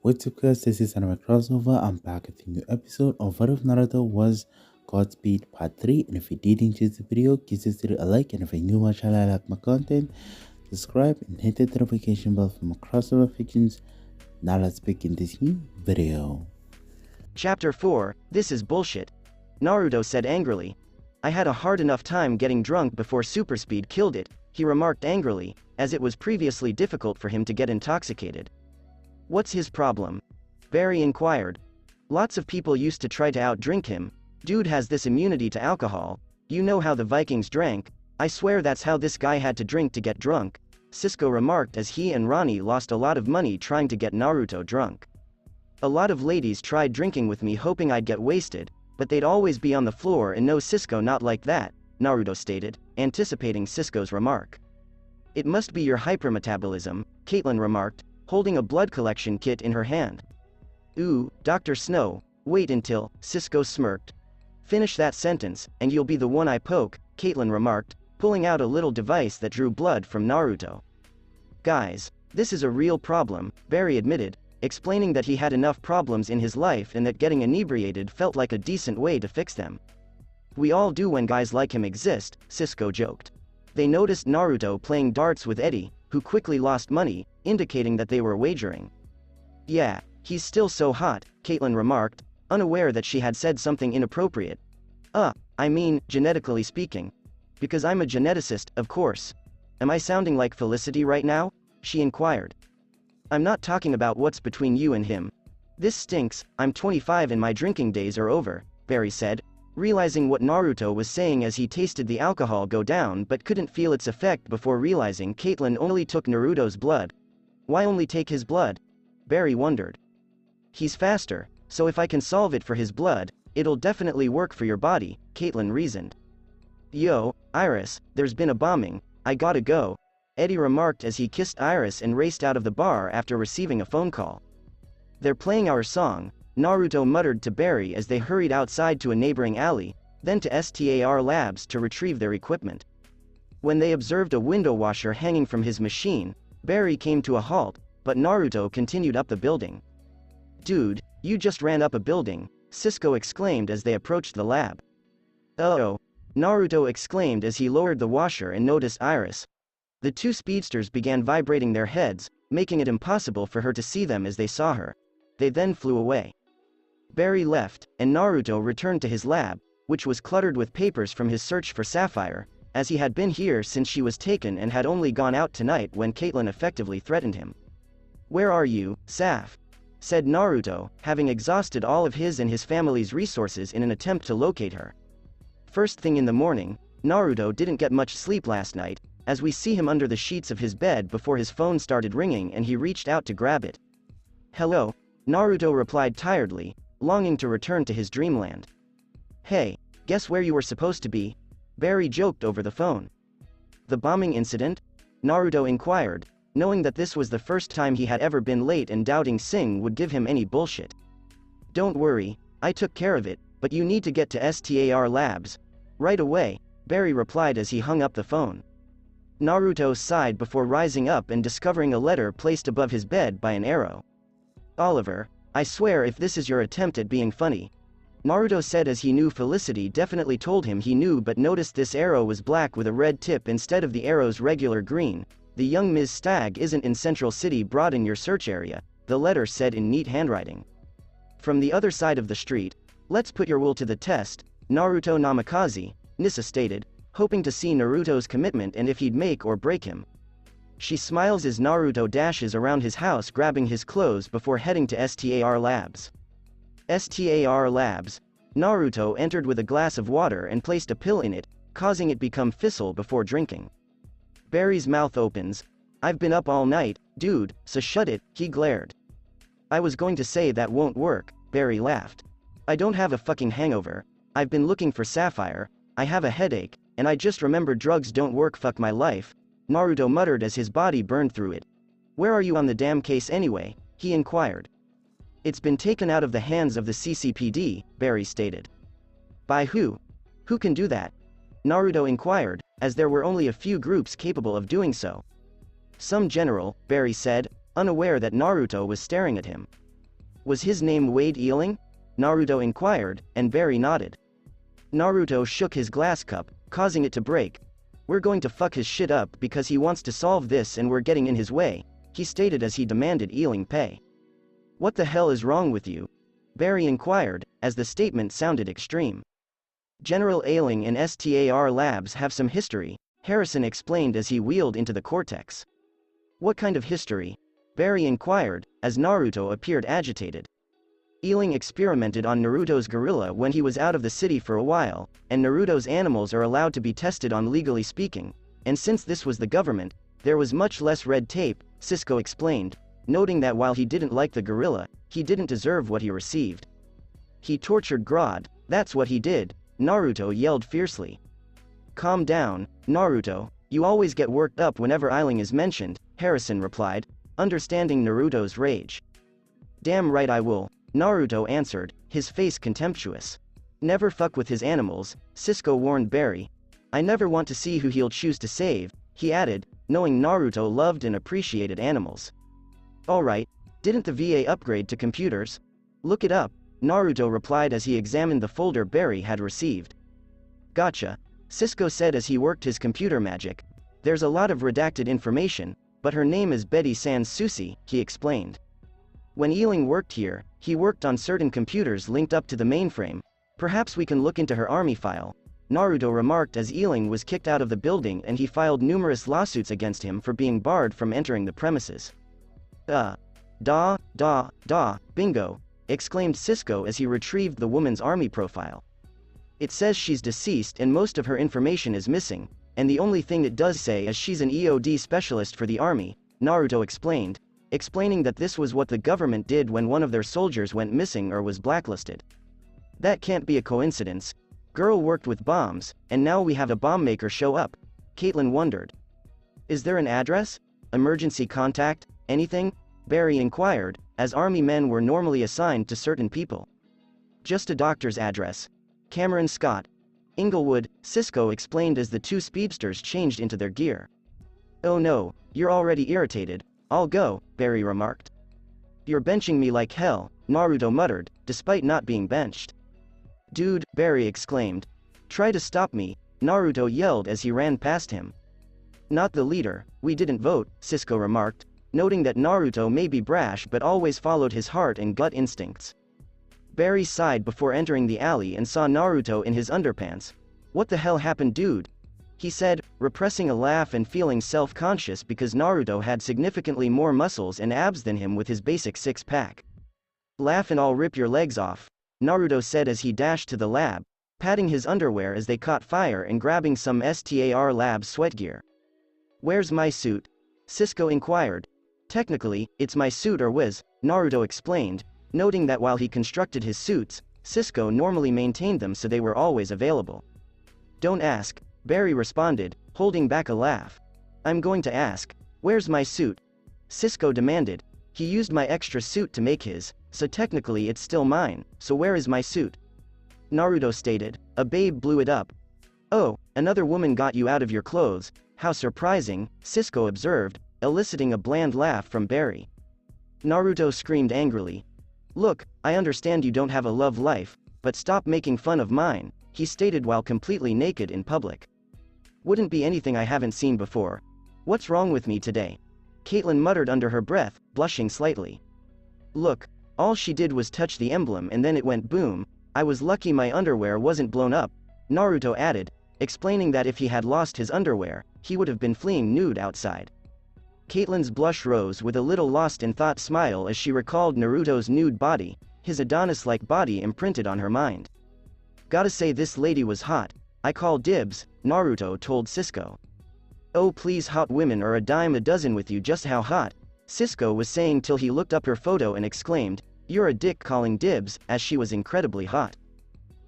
What's up guys, this is another crossover. I'm back with a new episode of What If Naruto Was Godspeed Part 3. And if you did enjoy the video, give this video a like. And if you're new to my channel and like my content, subscribe and hit the notification bell for more crossover fictions. Now let's begin this new video. Chapter 4, This is bullshit. Naruto said angrily. I had a hard enough time getting drunk before super speed killed it, he remarked angrily, as it was previously difficult for him to get intoxicated. What's his problem? Barry inquired. Lots of people used to try to outdrink him. Dude has this immunity to alcohol. You know how the Vikings drank. I swear that's how this guy had to drink to get drunk, Cisco remarked as he and Ronnie lost a lot of money trying to get Naruto drunk. A lot of ladies tried drinking with me hoping I'd get wasted, but they'd always be on the floor and no Cisco not like that, Naruto stated, anticipating Cisco's remark. It must be your hypermetabolism, Caitlin remarked, holding a blood collection kit in her hand. Ooh, Dr. Snow, wait until, Cisco smirked. Finish that sentence, and you'll be the one I poke, Caitlin remarked, pulling out a little device that drew blood from Naruto. Guys, this is a real problem, Barry admitted, explaining that he had enough problems in his life and that getting inebriated felt like a decent way to fix them. We all do when guys like him exist, Cisco joked. They noticed Naruto playing darts with Eddie, who quickly lost money, indicating that they were wagering. Yeah, he's still so hot, Caitlin remarked, unaware that she had said something inappropriate. I mean, genetically speaking. Because I'm a geneticist, of course. Am I sounding like Felicity right now? She inquired. I'm not talking about what's between you and him. This stinks, I'm 25 and my drinking days are over, Barry said, realizing what Naruto was saying as he tasted the alcohol go down but couldn't feel its effect before realizing Caitlin only took Naruto's blood. Why only take his blood? Barry wondered. He's faster, so if I can solve it for his blood, it'll definitely work for your body, Caitlin reasoned. Yo, Iris, there's been a bombing, I gotta go, Eddie remarked as he kissed Iris and raced out of the bar after receiving a phone call. They're playing our song, Naruto muttered to Barry as they hurried outside to a neighboring alley, then to STAR Labs to retrieve their equipment. When they observed a window washer hanging from his machine, Barry came to a halt, but Naruto continued up the building. Dude, you just ran up a building, Cisco exclaimed as they approached the lab. Uh-oh, Naruto exclaimed as he lowered the washer and noticed Iris. The two speedsters began vibrating their heads, making it impossible for her to see them as they saw her. They then flew away. Barry left, and Naruto returned to his lab, which was cluttered with papers from his search for Sapphire, as he had been here since she was taken and had only gone out tonight when Caitlin effectively threatened him. Where are you, Saf? Said Naruto, having exhausted all of his and his family's resources in an attempt to locate her. First thing in the morning, Naruto didn't get much sleep last night, as we see him under the sheets of his bed before his phone started ringing and he reached out to grab it. Hello, Naruto replied tiredly, longing to return to his dreamland. Hey, guess where you were supposed to be? Barry joked over the phone. The bombing incident? Naruto inquired, knowing that this was the first time he had ever been late and doubting Singh would give him any bullshit. Don't worry, I took care of it, but you need to get to STAR Labs. Right away, Barry replied as he hung up the phone. Naruto sighed before rising up and discovering a letter placed above his bed by an arrow. Oliver, I swear if this is your attempt at being funny, Naruto said as he knew Felicity definitely told him he knew but noticed this arrow was black with a red tip instead of the arrow's regular green. The young Ms. Stagg isn't in Central City. Broaden your search area, the letter said in neat handwriting. From the other side of the street, let's put your will to the test, Naruto Namikaze, Nissa stated, hoping to see Naruto's commitment and if he'd make or break him. She smiles as Naruto dashes around his house grabbing his clothes before heading to STAR Labs. STAR Labs. Naruto entered with a glass of water and placed a pill in it, causing it become fissile before drinking. Barry's mouth opens. I've been up all night, dude, so shut it, he glared. I was going to say that won't work, Barry laughed. I don't have a fucking hangover, I've been looking for Sapphire, I have a headache, and I just remembered drugs don't work. Fuck my life, Naruto muttered as his body burned through it. Where are you on the damn case anyway? He inquired. It's been taken out of the hands of the CCPD, Barry stated. By who? Who can do that? Naruto inquired, as there were only a few groups capable of doing so. Some general, Barry said, unaware that Naruto was staring at him. Was his name Wade Eiling? Naruto inquired, and Barry nodded. Naruto shook his glass cup, causing it to break. We're going to fuck his shit up because he wants to solve this and we're getting in his way, he stated as he demanded Eiling pay. What the hell is wrong with you? Barry inquired, as the statement sounded extreme. General Eiling and STAR Labs have some history, Harrison explained as he wheeled into the cortex. What kind of history? Barry inquired, as Naruto appeared agitated. Eiling experimented on Naruto's gorilla when he was out of the city for a while, and Naruto's animals are allowed to be tested on legally speaking, and since this was the government, there was much less red tape, Cisco explained, noting that while he didn't like the gorilla, he didn't deserve what he received. He tortured Grodd, that's what he did, Naruto yelled fiercely. Calm down, Naruto, you always get worked up whenever Eiling is mentioned, Harrison replied, understanding Naruto's rage. Damn right I will, Naruto answered, his face contemptuous. Never fuck with his animals, Cisco warned Barry. I never want to see who he'll choose to save, he added, knowing Naruto loved and appreciated animals. Alright, didn't the VA upgrade to computers? Look it up, Naruto replied as he examined the folder Barry had received. Gotcha, Cisco said as he worked his computer magic. There's a lot of redacted information, but her name is Betty Sans Souci, he explained. When Eiling worked here, he worked on certain computers linked up to the mainframe. Perhaps we can look into her army file, Naruto remarked as Eiling was kicked out of the building and he filed numerous lawsuits against him for being barred from entering the premises. Bingo, exclaimed Cisco as he retrieved the woman's army profile. It says she's deceased and most of her information is missing, and the only thing it does say is she's an EOD specialist for the army, Naruto explained, explaining that this was what the government did when one of their soldiers went missing or was blacklisted. That can't be a coincidence. Girl worked with bombs, and now we have a bomb maker show up, Caitlin wondered. Is there an address? Emergency contact? Anything? Barry inquired, as army men were normally assigned to certain people. Just a doctor's address. Cameron Scott. Inglewood, Cisco explained as the two speedsters changed into their gear. Oh no, you're already irritated, I'll go, Barry remarked. You're benching me like hell, Naruto muttered, despite not being benched. Dude, Barry exclaimed. Try to stop me, Naruto yelled as he ran past him. Not the leader, we didn't vote, Cisco remarked, noting that Naruto may be brash but always followed his heart and gut instincts. Barry sighed before entering the alley and saw Naruto in his underpants. What the hell happened, dude? He said, repressing a laugh and feeling self-conscious because Naruto had significantly more muscles and abs than him with his basic six-pack. Laugh and I'll rip your legs off, Naruto said as he dashed to the lab, patting his underwear as they caught fire and grabbing some STAR Labs sweatgear. Where's my suit? Cisco inquired. Technically, it's my suit or whiz, Naruto explained, noting that while he constructed his suits, Cisco normally maintained them so they were always available. Don't ask, Barry responded, holding back a laugh. I'm going to ask, where's my suit? Cisco demanded. He used my extra suit to make his, so technically it's still mine, so where is my suit? Naruto stated, a babe blew it up. Oh, another woman got you out of your clothes, how surprising, Cisco observed, eliciting a bland laugh from Barry. Naruto screamed angrily. Look, I understand you don't have a love life, but stop making fun of mine, he stated while completely naked in public. Wouldn't be anything I haven't seen before. What's wrong with me today? Caitlin muttered under her breath, blushing slightly. Look, all she did was touch the emblem and then it went boom. I was lucky my underwear wasn't blown up, Naruto added, explaining that if he had lost his underwear, he would have been fleeing nude outside. Caitlin's blush rose with a little lost-in-thought smile as she recalled Naruto's nude body, his Adonis-like body imprinted on her mind. Gotta say this lady was hot, I call dibs, Naruto told Cisco. Oh please, hot women are a dime a dozen with you, just how hot, Cisco was saying till he looked up her photo and exclaimed, you're a dick calling dibs, as she was incredibly hot.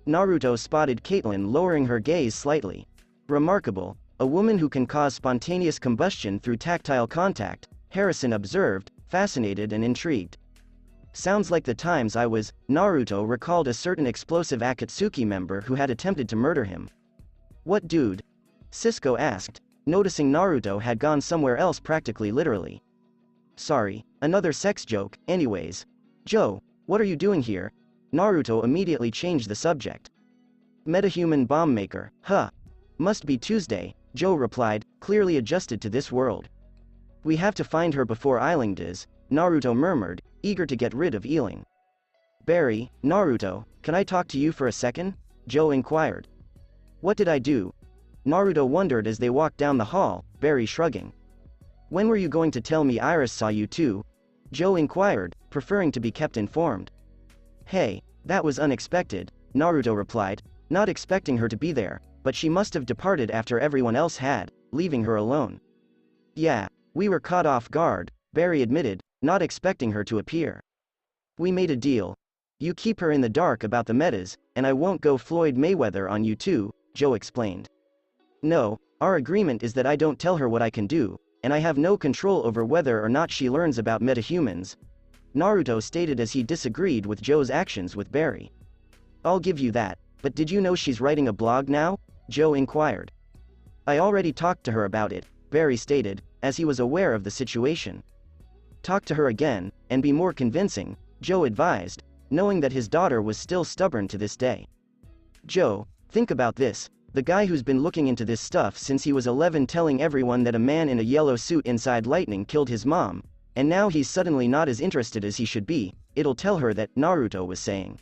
Naruto spotted Caitlin lowering her gaze slightly. Remarkable, a woman who can cause spontaneous combustion through tactile contact, Harrison observed, fascinated and intrigued. Sounds like the times I was, Naruto recalled a certain explosive Akatsuki member who had attempted to murder him. What dude? Cisco asked, noticing Naruto had gone somewhere else practically literally. Sorry, another sex joke, anyways. Joe, What are you doing here? Naruto immediately changed the subject. Metahuman bomb maker, huh? Must be Tuesday, Joe replied, clearly adjusted to this world. We have to find her before Eiling does, Naruto murmured, eager to get rid of Eiling. Barry, Naruto, can I talk to you for a second? Joe inquired. What did I do? Naruto wondered as they walked down the hall, Barry shrugging. When were you going to tell me Iris saw you too? Joe inquired, preferring to be kept informed. Hey, that was unexpected, Naruto replied, not expecting her to be there, but she must have departed after everyone else had, leaving her alone. Yeah, we were caught off guard, Barry admitted, not expecting her to appear. We made a deal. You keep her in the dark about the metas, and I won't go Floyd Mayweather on you too, Joe explained. No, our agreement is that I don't tell her what I can do, and I have no control over whether or not she learns about metahumans, Naruto stated as he disagreed with Joe's actions with Barry. I'll give you that, but did you know she's writing a blog now? Joe inquired. I already talked to her about it, Barry stated, as he was aware of the situation. Talk to her again, and be more convincing, Joe advised, knowing that his daughter was still stubborn to this day. Joe, think about this, the guy who's been looking into this stuff since he was 11 telling everyone that a man in a yellow suit inside lightning killed his mom, and now he's suddenly not as interested as he should be, it'll tell her that, Naruto was saying.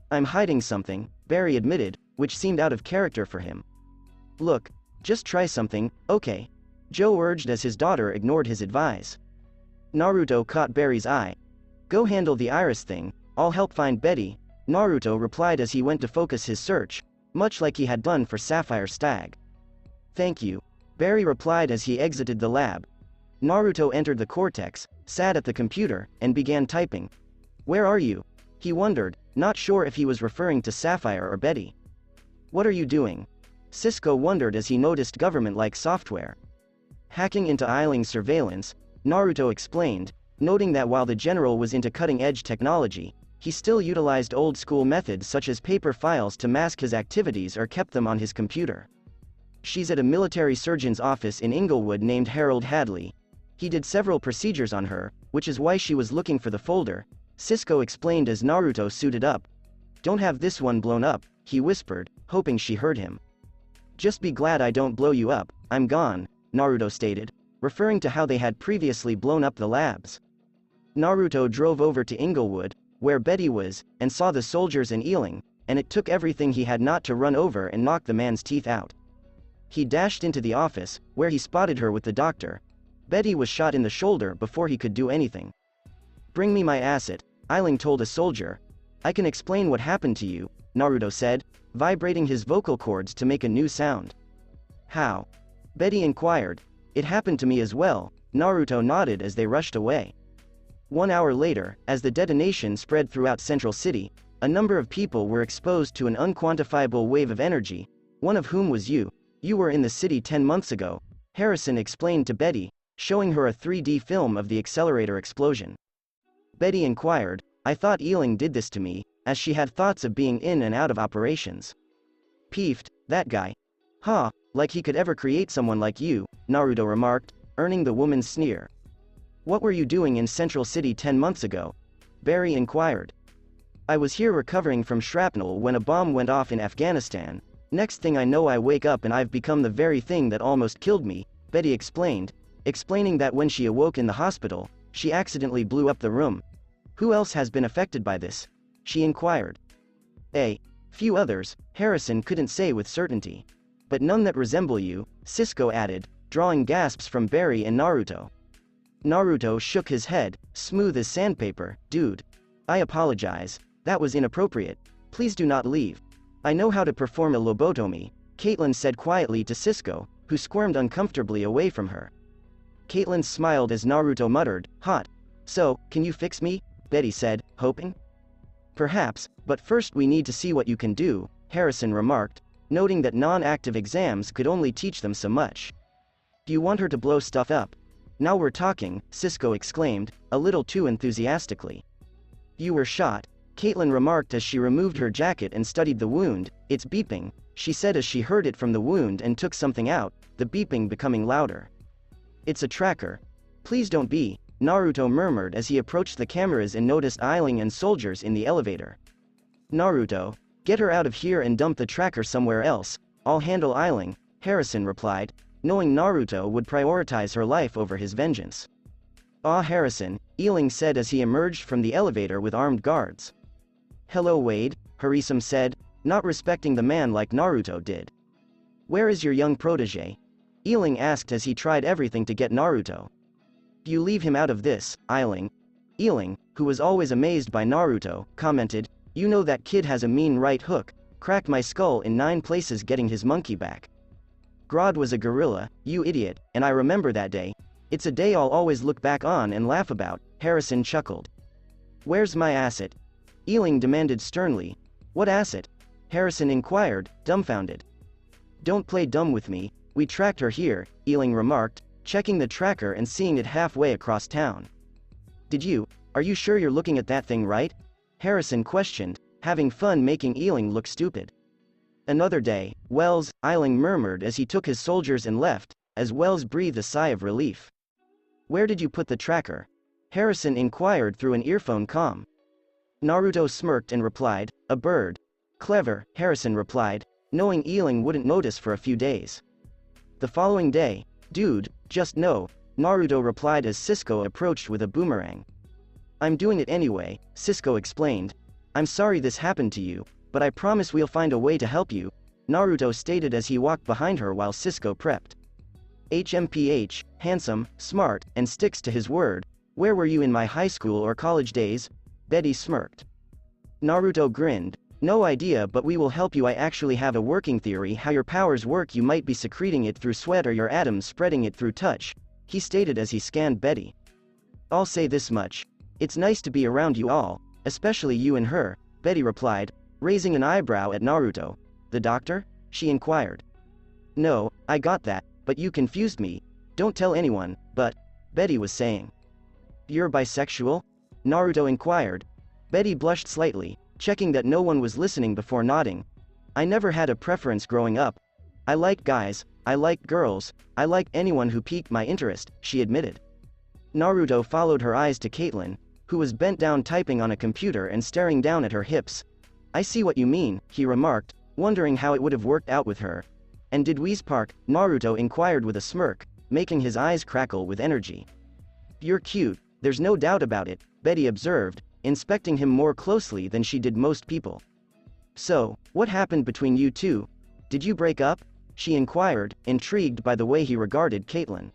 I'm hiding something, Barry admitted, which seemed out of character for him. Look, just try something, okay? Joe urged as his daughter ignored his advice. Naruto caught Barry's eye. Go handle the Iris thing, I'll help find Betty, Naruto replied as he went to focus his search, much like he had done for Sapphire Stag. Thank you, Barry replied as he exited the lab. Naruto entered the cortex, sat at the computer, and began typing. Where are you? He wondered, not sure if he was referring to Sapphire or Betty. What are you doing? Cisco wondered as he noticed government-like software. Hacking into Eiling's surveillance, Naruto explained, noting that while the general was into cutting-edge technology, he still utilized old-school methods such as paper files to mask his activities or kept them on his computer. She's at a military surgeon's office in Inglewood named Harold Hadley. He did several procedures on her, which is why she was looking for the folder, Cisco explained as Naruto suited up. Don't have this one blown up, he whispered, hoping she heard him. Just be glad I don't blow you up, I'm gone, Naruto stated, referring to how they had previously blown up the labs. Naruto drove over to Inglewood, where Betty was, and saw the soldiers and Eiling, and it took everything he had not to run over and knock the man's teeth out. He dashed into the office, where he spotted her with the doctor. Betty was shot in the shoulder before he could do anything. Bring me my asset, Eiling told a soldier. I can explain what happened to you, Naruto said, vibrating his vocal cords to make a new sound. How? Betty inquired. It happened to me as well, Naruto nodded as they rushed away. 1 hour later, as the detonation spread throughout Central City, a number of people were exposed to an unquantifiable wave of energy, one of whom was you. You were in the city 10 months ago, Harrison explained to Betty, showing her a 3D film of the accelerator explosion. Betty inquired, I thought Eiling did this to me, as she had thoughts of being in and out of operations. Peeved, that guy. Huh, like he could ever create someone like you, Naruto remarked, earning the woman's sneer. What were you doing in Central City 10 months ago? Barry inquired. I was here recovering from shrapnel when a bomb went off in Afghanistan. Next thing I know I wake up and I've become the very thing that almost killed me, Betty explained, explaining that when she awoke in the hospital, she accidentally blew up the room. Who else has been affected by this? She inquired. A few others, Harrison couldn't say with certainty. But none that resemble you, Cisco added, drawing gasps from Barry and Naruto. Naruto shook his head, smooth as sandpaper, dude. I apologize, that was inappropriate. Please do not leave. I know how to perform a lobotomy, Caitlin said quietly to Cisco, who squirmed uncomfortably away from her. Caitlin smiled as Naruto muttered, hot. So, can you fix me? Betty said, hoping. Perhaps, but first we need to see what you can do, Harrison remarked, noting that non-active exams could only teach them so much. Do you want her to blow stuff up? Now we're talking, Cisco exclaimed, a little too enthusiastically. You were shot, Caitlin remarked as she removed her jacket and studied the wound. It's beeping, she said as she heard it from the wound and took something out, the beeping becoming louder. It's a tracker. Please don't be, Naruto murmured as he approached the cameras and noticed Eiling and soldiers in the elevator. Naruto, get her out of here and dump the tracker somewhere else, I'll handle Eiling, Harrison replied, knowing Naruto would prioritize her life over his vengeance. Ah, Harrison, Eiling said as he emerged from the elevator with armed guards. Hello Wade, Harrison said, not respecting the man like Naruto did. Where is your young protege? Eiling asked as he tried everything to get Naruto. You leave him out of this, Eiling. Eiling, who was always amazed by Naruto, commented, you know that kid has a mean right hook, cracked my skull in 9 places getting his monkey back. Grodd was a gorilla, you idiot, and I remember that day. It's a day I'll always look back on and laugh about, Harrison chuckled. Where's my asset? Eiling demanded sternly. What asset? Harrison inquired, dumbfounded. Don't play dumb with me, we tracked her here, Eiling remarked, checking the tracker and seeing it halfway across town. Are you sure you're looking at that thing right? Harrison questioned, having fun making Eiling look stupid. Another day, Wells, Eiling murmured as he took his soldiers and left, as Wells breathed a sigh of relief. Where did you put the tracker? Harrison inquired through an earphone comm. Naruto smirked and replied, a bird. Clever, Harrison replied, knowing Eiling wouldn't notice for a few days. The following day, dude, just know, Naruto replied as Cisco approached with a boomerang. I'm doing it anyway, Cisco explained. I'm sorry this happened to you, but I promise we'll find a way to help you, Naruto stated as he walked behind her while Cisco prepped. HMPH, handsome, smart, and sticks to his word. Where were you in my high school or college days? Betty smirked. Naruto grinned. No idea, but we will help you. I actually have a working theory how your powers work. You might be secreting it through sweat or your atoms spreading it through touch, he stated as he scanned Betty. I'll say this much. It's nice to be around you all, especially you and her, Betty replied, raising an eyebrow at Naruto. The doctor? She inquired. No, I got that, but you confused me. Don't tell anyone, but, Betty was saying. You're bisexual? Naruto inquired. Betty blushed slightly, checking that no one was listening before nodding. I never had a preference growing up. I like guys, I like girls, I like anyone who piqued my interest, she admitted. Naruto followed her eyes to Caitlin, who was bent down typing on a computer and staring down at her hips. I see what you mean, he remarked, wondering how it would have worked out with her. And did we spark? Naruto inquired with a smirk, making his eyes crackle with energy. You're cute, there's no doubt about it, Betty observed, inspecting him more closely than she did most people. So, what happened between you two? Did you break up? She inquired, intrigued by the way he regarded Caitlin.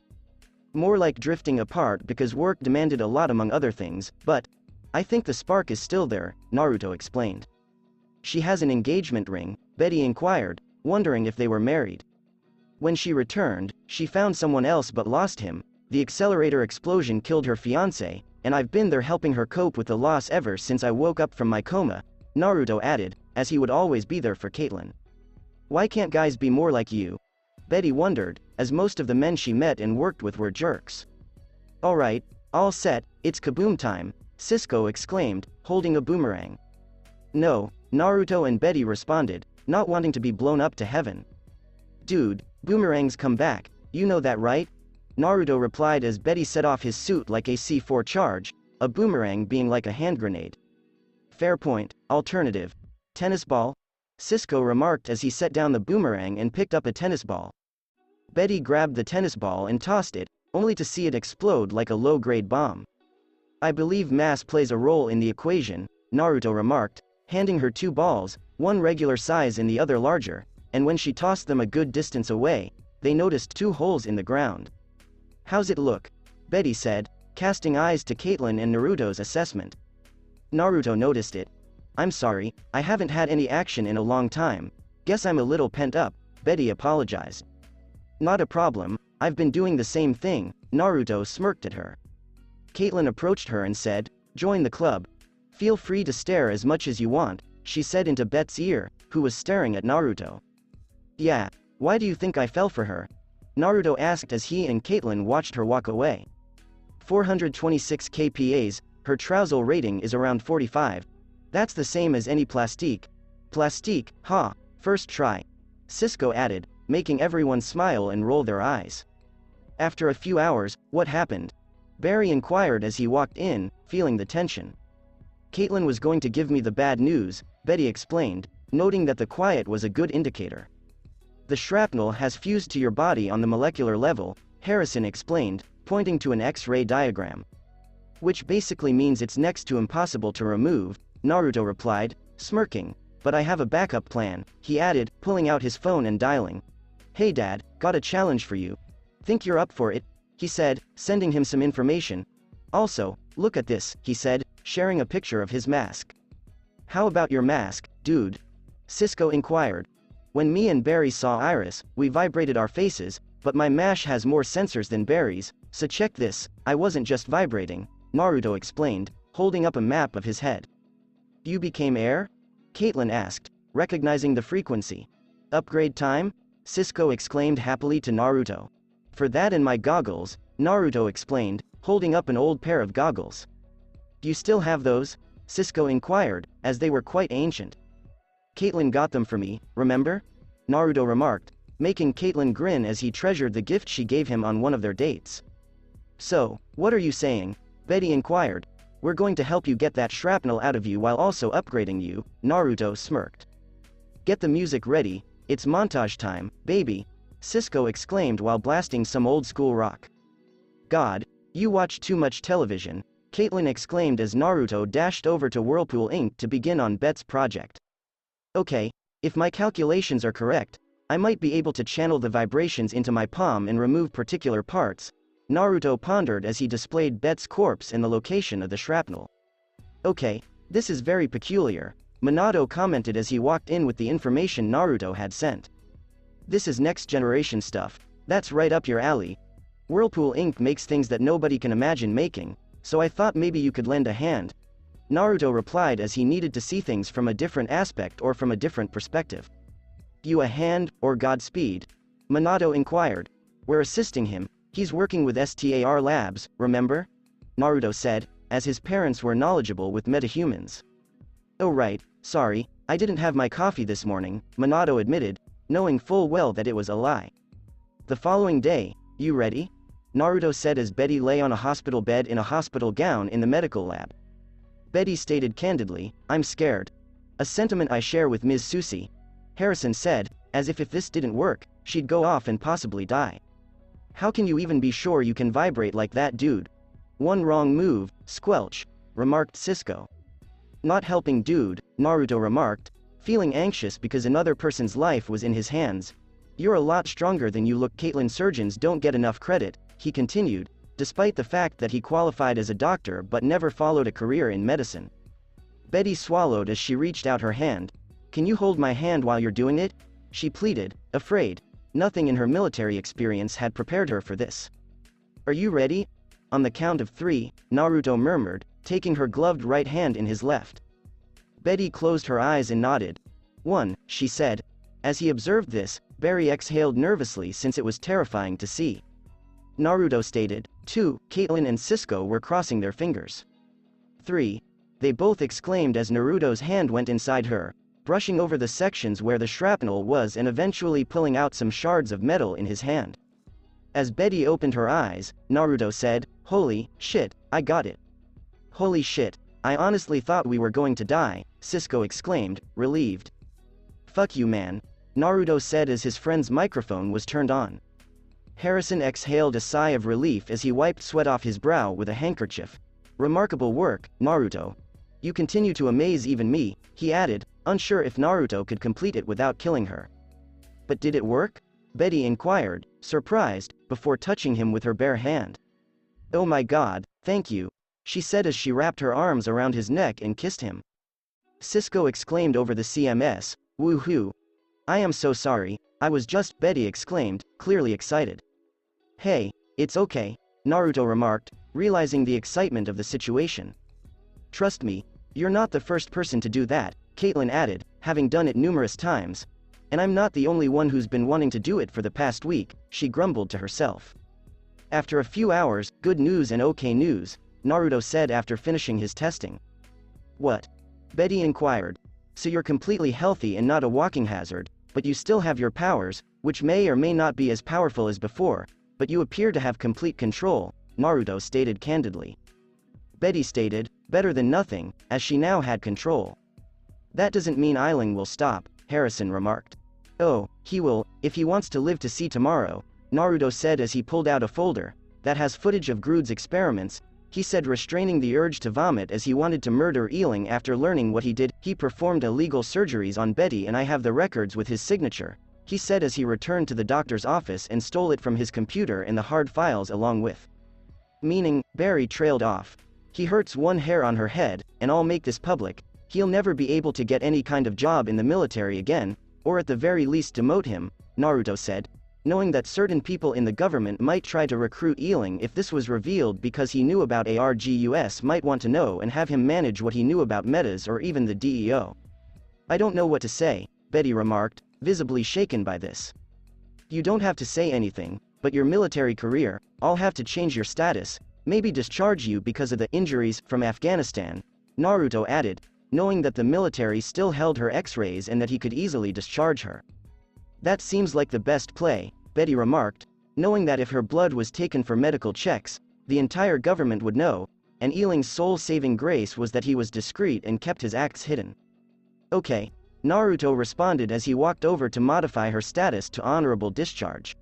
More like drifting apart because work demanded a lot among other things, but I think the spark is still there, Naruto explained. She has an engagement ring, Betty inquired, wondering if they were married. When she returned, she found someone else but lost him. The accelerator explosion killed her fiancé, and I've been there helping her cope with the loss ever since I woke up from my coma, Naruto added, as he would always be there for Caitlin. Why can't guys be more like you? Betty wondered, as most of the men she met and worked with were jerks. Alright, all set, it's kaboom time, Cisco exclaimed, holding a boomerang. No, Naruto and Betty responded, not wanting to be blown up to heaven. Dude, boomerangs come back, you know that right? Naruto replied as Betty set off his suit like a C4 charge, a boomerang being like a hand grenade. Fair point, alternative. Tennis ball? Cisco remarked as he set down the boomerang and picked up a tennis ball. Betty grabbed the tennis ball and tossed it, only to see it explode like a low-grade bomb. I believe mass plays a role in the equation, Naruto remarked, handing her 2 balls, one regular size and the other larger, and when she tossed them a good distance away, they noticed 2 holes in the ground. How's it look? Betty said, casting eyes to Caitlin and Naruto's assessment. Naruto noticed it. I'm sorry, I haven't had any action in a long time. Guess I'm a little pent up, Betty apologized. Not a problem, I've been doing the same thing, Naruto smirked at her. Caitlin approached her and said, join the club. Feel free to stare as much as you want, she said into Bet's ear, who was staring at Naruto. Yeah, why do you think I fell for her? Naruto asked as he and Caitlin watched her walk away. 426 kPas, her trousel rating is around 45. That's the same as any plastique. Plastique, ha, first try. Cisco added, making everyone smile and roll their eyes. After a few hours, what happened? Barry inquired as he walked in, feeling the tension. Caitlin was going to give me the bad news, Betty explained, noting that the quiet was a good indicator. The shrapnel has fused to your body on the molecular level, Harrison explained, pointing to an X-ray diagram. Which basically means it's next to impossible to remove, Naruto replied, smirking. But I have a backup plan, he added, pulling out his phone and dialing. Hey Dad, got a challenge for you. Think you're up for it? He said, sending him some information. Also, look at this, he said, sharing a picture of his mask. How about your mask, dude? Cisco inquired. When me and Barry saw Iris, we vibrated our faces, but my mash has more sensors than Barry's, so check this, I wasn't just vibrating, Naruto explained, holding up a map of his head. You became air? Caitlin asked, recognizing the frequency. Upgrade time? Cisco exclaimed happily to Naruto. For that and my goggles, Naruto explained, holding up an old pair of goggles. Do you still have those? Cisco inquired, as they were quite ancient. Caitlin got them for me, remember? Naruto remarked, making Caitlin grin as he treasured the gift she gave him on one of their dates. So, what are you saying? Betty inquired. We're going to help you get that shrapnel out of you while also upgrading you, Naruto smirked. Get the music ready, it's montage time, baby, Cisco exclaimed while blasting some old school rock. God, you watch too much television, Caitlin exclaimed as Naruto dashed over to Whirlpool Inc. to begin on Bet's project. Okay, if my calculations are correct, I might be able to channel the vibrations into my palm and remove particular parts, Naruto pondered as he displayed Bet's corpse in the location of the shrapnel. Okay, this is very peculiar, Minato commented as he walked in with the information Naruto had sent. This is next generation stuff, that's right up your alley. Whirlpool Inc. makes things that nobody can imagine making, so I thought maybe you could lend a hand. Naruto replied as he needed to see things from a different aspect or from a different perspective. You a hand, or Godspeed? Minato inquired. We're assisting him, he's working with STAR Labs, remember? Naruto said, as his parents were knowledgeable with metahumans. Oh right, sorry, I didn't have my coffee this morning, Minato admitted, knowing full well that it was a lie. The following day, you ready? Naruto said as Betty lay on a hospital bed in a hospital gown in the medical lab. Betty stated candidly, I'm scared. A sentiment I share with Ms. Susie. Harrison said, as if this didn't work, she'd go off and possibly die. How can you even be sure you can vibrate like that, dude? One wrong move, squelch, remarked Cisco. Not helping dude, Naruto remarked, feeling anxious because another person's life was in his hands. You're a lot stronger than you look. Caitlin, surgeons don't get enough credit, he continued, despite the fact that he qualified as a doctor but never followed a career in medicine. Betty swallowed as she reached out her hand. Can you hold my hand while you're doing it? She pleaded, afraid. Nothing in her military experience had prepared her for this. Are you ready? On the count of 3, Naruto murmured, taking her gloved right hand in his left. Betty closed her eyes and nodded. 1, she said. As he observed this, Barry exhaled nervously since it was terrifying to see. Naruto stated. 2, Caitlin and Cisco were crossing their fingers. 3. They both exclaimed as Naruto's hand went inside her, brushing over the sections where the shrapnel was and eventually pulling out some shards of metal in his hand. As Betty opened her eyes, Naruto said, Holy shit, I got it. Holy shit, I honestly thought we were going to die, Cisco exclaimed, relieved. Fuck you man, Naruto said as his friend's microphone was turned on. Harrison exhaled a sigh of relief as he wiped sweat off his brow with a handkerchief. Remarkable work, Naruto. You continue to amaze even me, he added, unsure if Naruto could complete it without killing her. But did it work? Betty inquired, surprised, before touching him with her bare hand. Oh my god, thank you, she said as she wrapped her arms around his neck and kissed him. Cisco exclaimed over the CMS, woohoo. I am so sorry, I was just, Betty exclaimed, clearly excited. Hey, it's okay, Naruto remarked, realizing the excitement of the situation. Trust me, you're not the first person to do that, Caitlin added, having done it numerous times. And I'm not the only one who's been wanting to do it for the past week, she grumbled to herself. After a few hours, good news and okay news, Naruto said after finishing his testing. What? Betty inquired. So you're completely healthy and not a walking hazard, but you still have your powers, which may or may not be as powerful as before, but you appear to have complete control, Naruto stated candidly. Betty stated, better than nothing, as she now had control. That doesn't mean Eiling will stop, Harrison remarked. Oh, he will, if he wants to live to see tomorrow, Naruto said as he pulled out a folder that has footage of Groot's experiments. He said, restraining the urge to vomit as he wanted to murder Eiling after learning what he did. He performed illegal surgeries on Betty and I have the records with his signature, he said as he returned to the doctor's office and stole it from his computer and the hard files along with. Meaning, Barry trailed off. He hurts one hair on her head, and I'll make this public. He'll never be able to get any kind of job in the military again, or at the very least demote him, Naruto said, knowing that certain people in the government might try to recruit Eiling if this was revealed because he knew about ARGUS might want to know and have him manage what he knew about metas or even the DEO. I don't know what to say, Betty remarked, visibly shaken by this. You don't have to say anything, but your military career, I'll have to change your status, maybe discharge you because of the injuries from Afghanistan, Naruto added, knowing that the military still held her x-rays and that he could easily discharge her. That seems like the best play, Betty remarked, knowing that if her blood was taken for medical checks, the entire government would know, and Eiling's sole saving grace was that he was discreet and kept his acts hidden. Okay, Naruto responded as he walked over to modify her status to honorable discharge.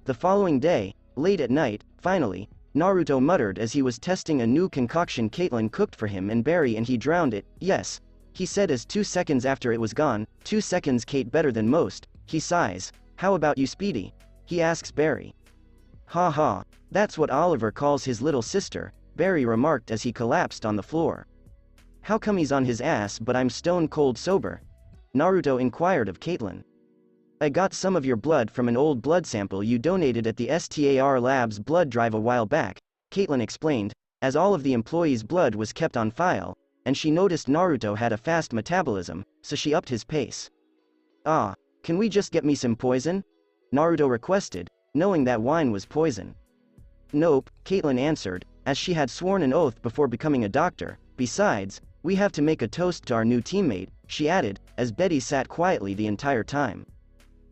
The following day, late at night, finally, Naruto muttered as he was testing a new concoction Caitlin cooked for him and Barry and he drowned it. Yes, he said as 2 seconds after it was gone. 2 seconds, Kate, better than most. He sighs. How about you, Speedy? He asks Barry. Ha ha, that's what Oliver calls his little sister, Barry remarked as he collapsed on the floor. How come he's on his ass but I'm stone cold sober? Naruto inquired of Caitlin. I got some of your blood from an old blood sample you donated at the STAR Labs blood drive a while back, Caitlin explained, as all of the employees' blood was kept on file, and she noticed Naruto had a fast metabolism, so she upped his pace. Ah, can we just get me some poison? Naruto requested, knowing that wine was poison. Nope, Caitlin answered, as she had sworn an oath before becoming a doctor. Besides, we have to make a toast to our new teammate, she added, as Betty sat quietly the entire time.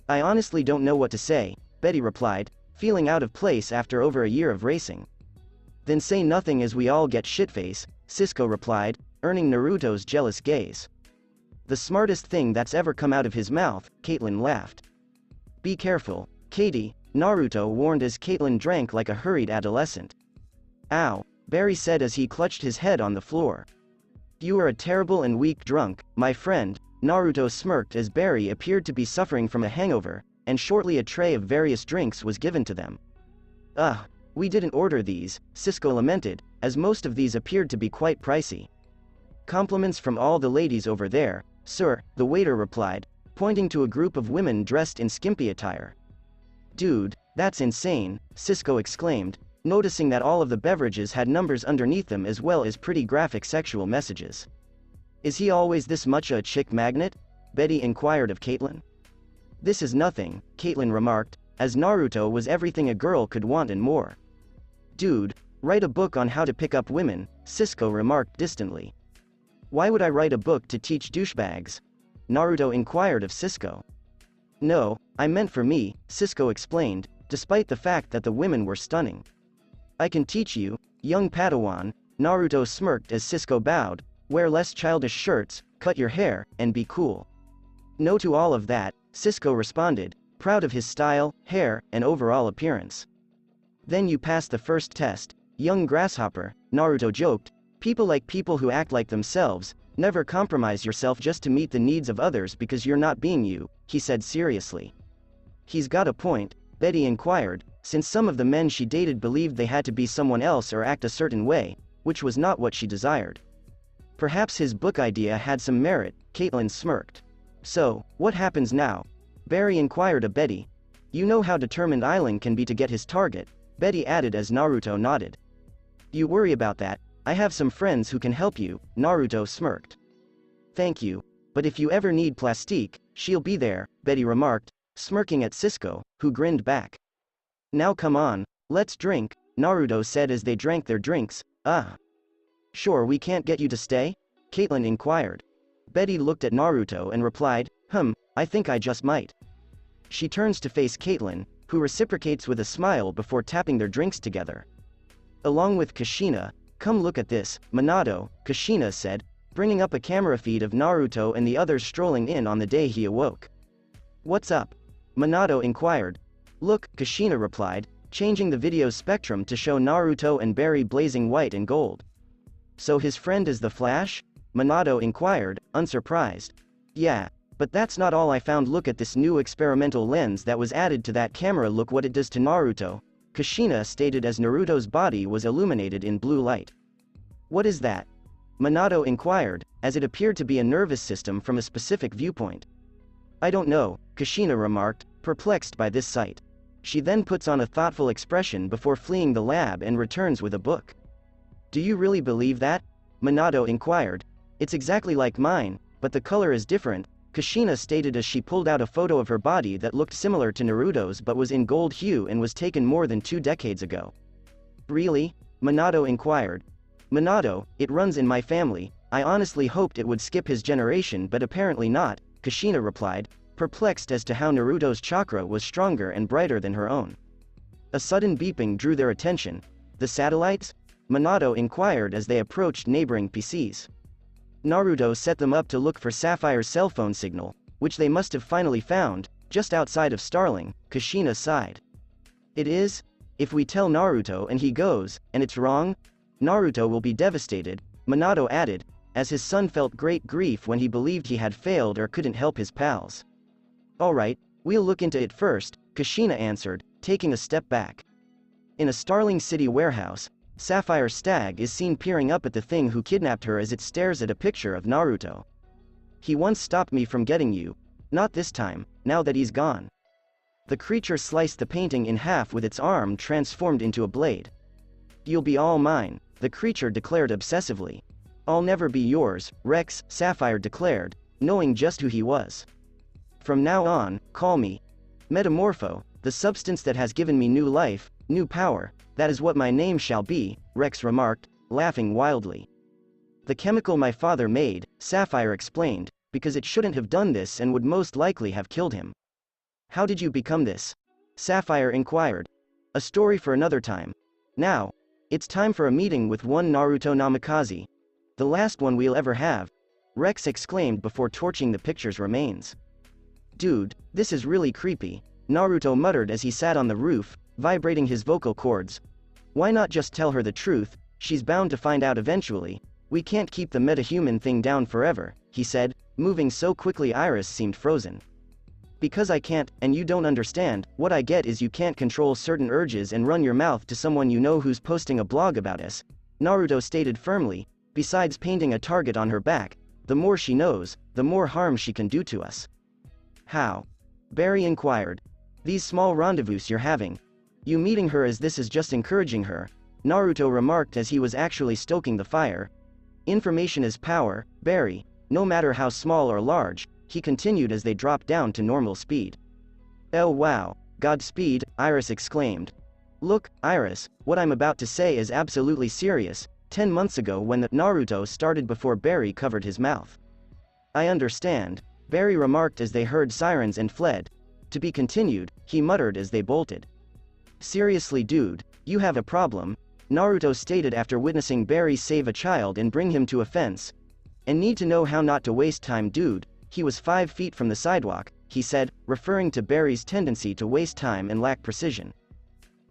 I honestly don't know what to say, Betty replied, feeling out of place after over a year of racing. Then say nothing as we all get shitface, Cisco replied, earning Naruto's jealous gaze. The smartest thing that's ever come out of his mouth, Caitlin laughed. Be careful, Katie, Naruto warned as Caitlin drank like a hurried adolescent. Ow, Barry said as he clutched his head on the floor. You are a terrible and weak drunk, my friend, Naruto smirked as Barry appeared to be suffering from a hangover, and shortly a tray of various drinks was given to them. Ugh, we didn't order these, Cisco lamented, as most of these appeared to be quite pricey. Compliments from all the ladies over there, sir, the waiter replied, pointing to a group of women dressed in skimpy attire. Dude, that's insane, Cisco exclaimed, noticing that all of the beverages had numbers underneath them as well as pretty graphic sexual messages. Is he always this much a chick magnet? Betty inquired of Caitlin. This is nothing, Caitlin remarked, as Naruto was everything a girl could want and more. Dude, write a book on how to pick up women, Cisco remarked distantly. Why would I write a book to teach douchebags? Naruto inquired of Cisco. No, I meant for me, Cisco explained, despite the fact that the women were stunning. I can teach you, young Padawan, Naruto smirked as Cisco bowed, wear less childish shirts, cut your hair, and be cool. No to all of that, Cisco responded, proud of his style, hair, and overall appearance. Then you pass the first test, young grasshopper, Naruto joked, people like people who act like themselves, never compromise yourself just to meet the needs of others because you're not being you, he said seriously. He's got a point, Betty inquired, since some of the men she dated believed they had to be someone else or act a certain way, which was not what she desired. Perhaps his book idea had some merit, Caitlin smirked. So, what happens now? Barry inquired of Betty. You know how determined Eiling can be to get his target, Betty added as Naruto nodded. You worry about that, I have some friends who can help you, Naruto smirked. Thank you, but if you ever need plastique, she'll be there, Betty remarked, smirking at Cisco, who grinned back. Now come on, let's drink, Naruto said as they drank their drinks. Sure, we can't get you to stay? Caitlin inquired. Betty looked at Naruto and replied, I think I just might. She turns to face Caitlin, who reciprocates with a smile before tapping their drinks together. Along with Kushina, "Come look at this, Minato," Kushina said, bringing up a camera feed of Naruto and the others strolling in on the day he awoke. "What's up?" Minato inquired. "Look," Kushina replied, changing the video's spectrum to show Naruto and Barry blazing white and gold. "So his friend is the Flash?" Minato inquired, unsurprised. "Yeah, but that's not all I found. Look at this new experimental lens that was added to that camera. Look what it does to Naruto," Kushina stated as Naruto's body was illuminated in blue light. "What is that?" Minato inquired, as it appeared to be a nervous system from a specific viewpoint. "I don't know," Kushina remarked, perplexed by this sight. She then puts on a thoughtful expression before fleeing the lab and returns with a book. "Do you really believe that?" Minato inquired. "It's exactly like mine, but the color is different," Kushina stated as she pulled out a photo of her body that looked similar to Naruto's but was in gold hue and was taken more than 2 decades ago. "Really?" Minato inquired. "Minato, it runs in my family. I honestly hoped it would skip his generation, but apparently not," Kushina replied, perplexed as to how Naruto's chakra was stronger and brighter than her own. A sudden beeping drew their attention. "The satellites?" Minato inquired as they approached neighboring PCs. Naruto set them up to look for Sapphire's cell phone signal, which they must have finally found, just outside of Starling, Kushina sighed. "It is? If we tell Naruto and he goes, and it's wrong? Naruto will be devastated," Minato added, as his son felt great grief when he believed he had failed or couldn't help his pals. "Alright, we'll look into it first," Kushina answered, taking a step back. In a Starling City warehouse, Sapphire Stag is seen peering up at the thing who kidnapped her as it stares at a picture of Naruto. "He once stopped me from getting you. Not this time, now that he's gone." The creature sliced the painting in half with its arm transformed into a blade. "You'll be all mine," the creature declared obsessively. "I'll never be yours, Rex," Sapphire declared, knowing just who he was. "From now on, call me Metamorpho, the substance that has given me new life, new power. That is what my name shall be," Rex remarked, laughing wildly. "The chemical my father made," Sapphire explained, "because it shouldn't have done this and would most likely have killed him." "How did you become this?" Sapphire inquired. "A story for another time. Now, it's time for a meeting with one Naruto Namikaze. The last one we'll ever have," Rex exclaimed before torching the picture's remains. "Dude, this is really creepy," Naruto muttered as he sat on the roof, vibrating his vocal cords. "Why not just tell her the truth? She's bound to find out eventually. We can't keep the metahuman thing down forever," he said, moving so quickly Iris seemed frozen. "Because I can't, and you don't understand. What I get is you can't control certain urges and run your mouth to someone you know who's posting a blog about us," Naruto stated firmly. "Besides painting a target on her back, the more she knows, the more harm she can do to us." "How?" Barry inquired. "These small rendezvous you're having. You meeting her as this is just encouraging her," Naruto remarked as he was actually stoking the fire. "Information is power, Barry, no matter how small or large," he continued as they dropped down to normal speed. "Oh wow, GODSPEED," Iris exclaimed. "Look, Iris, what I'm about to say is absolutely serious. 10 months ago when the Naruto started before Barry covered his mouth." "I understand," Barry remarked as they heard sirens and fled. "To be continued," he muttered as they bolted. "Seriously dude, you have a problem," Naruto stated after witnessing Barry save a child and bring him to a fence. "And need to know how not to waste time dude, he was 5 feet from the sidewalk," he said, referring to Barry's tendency to waste time and lack precision.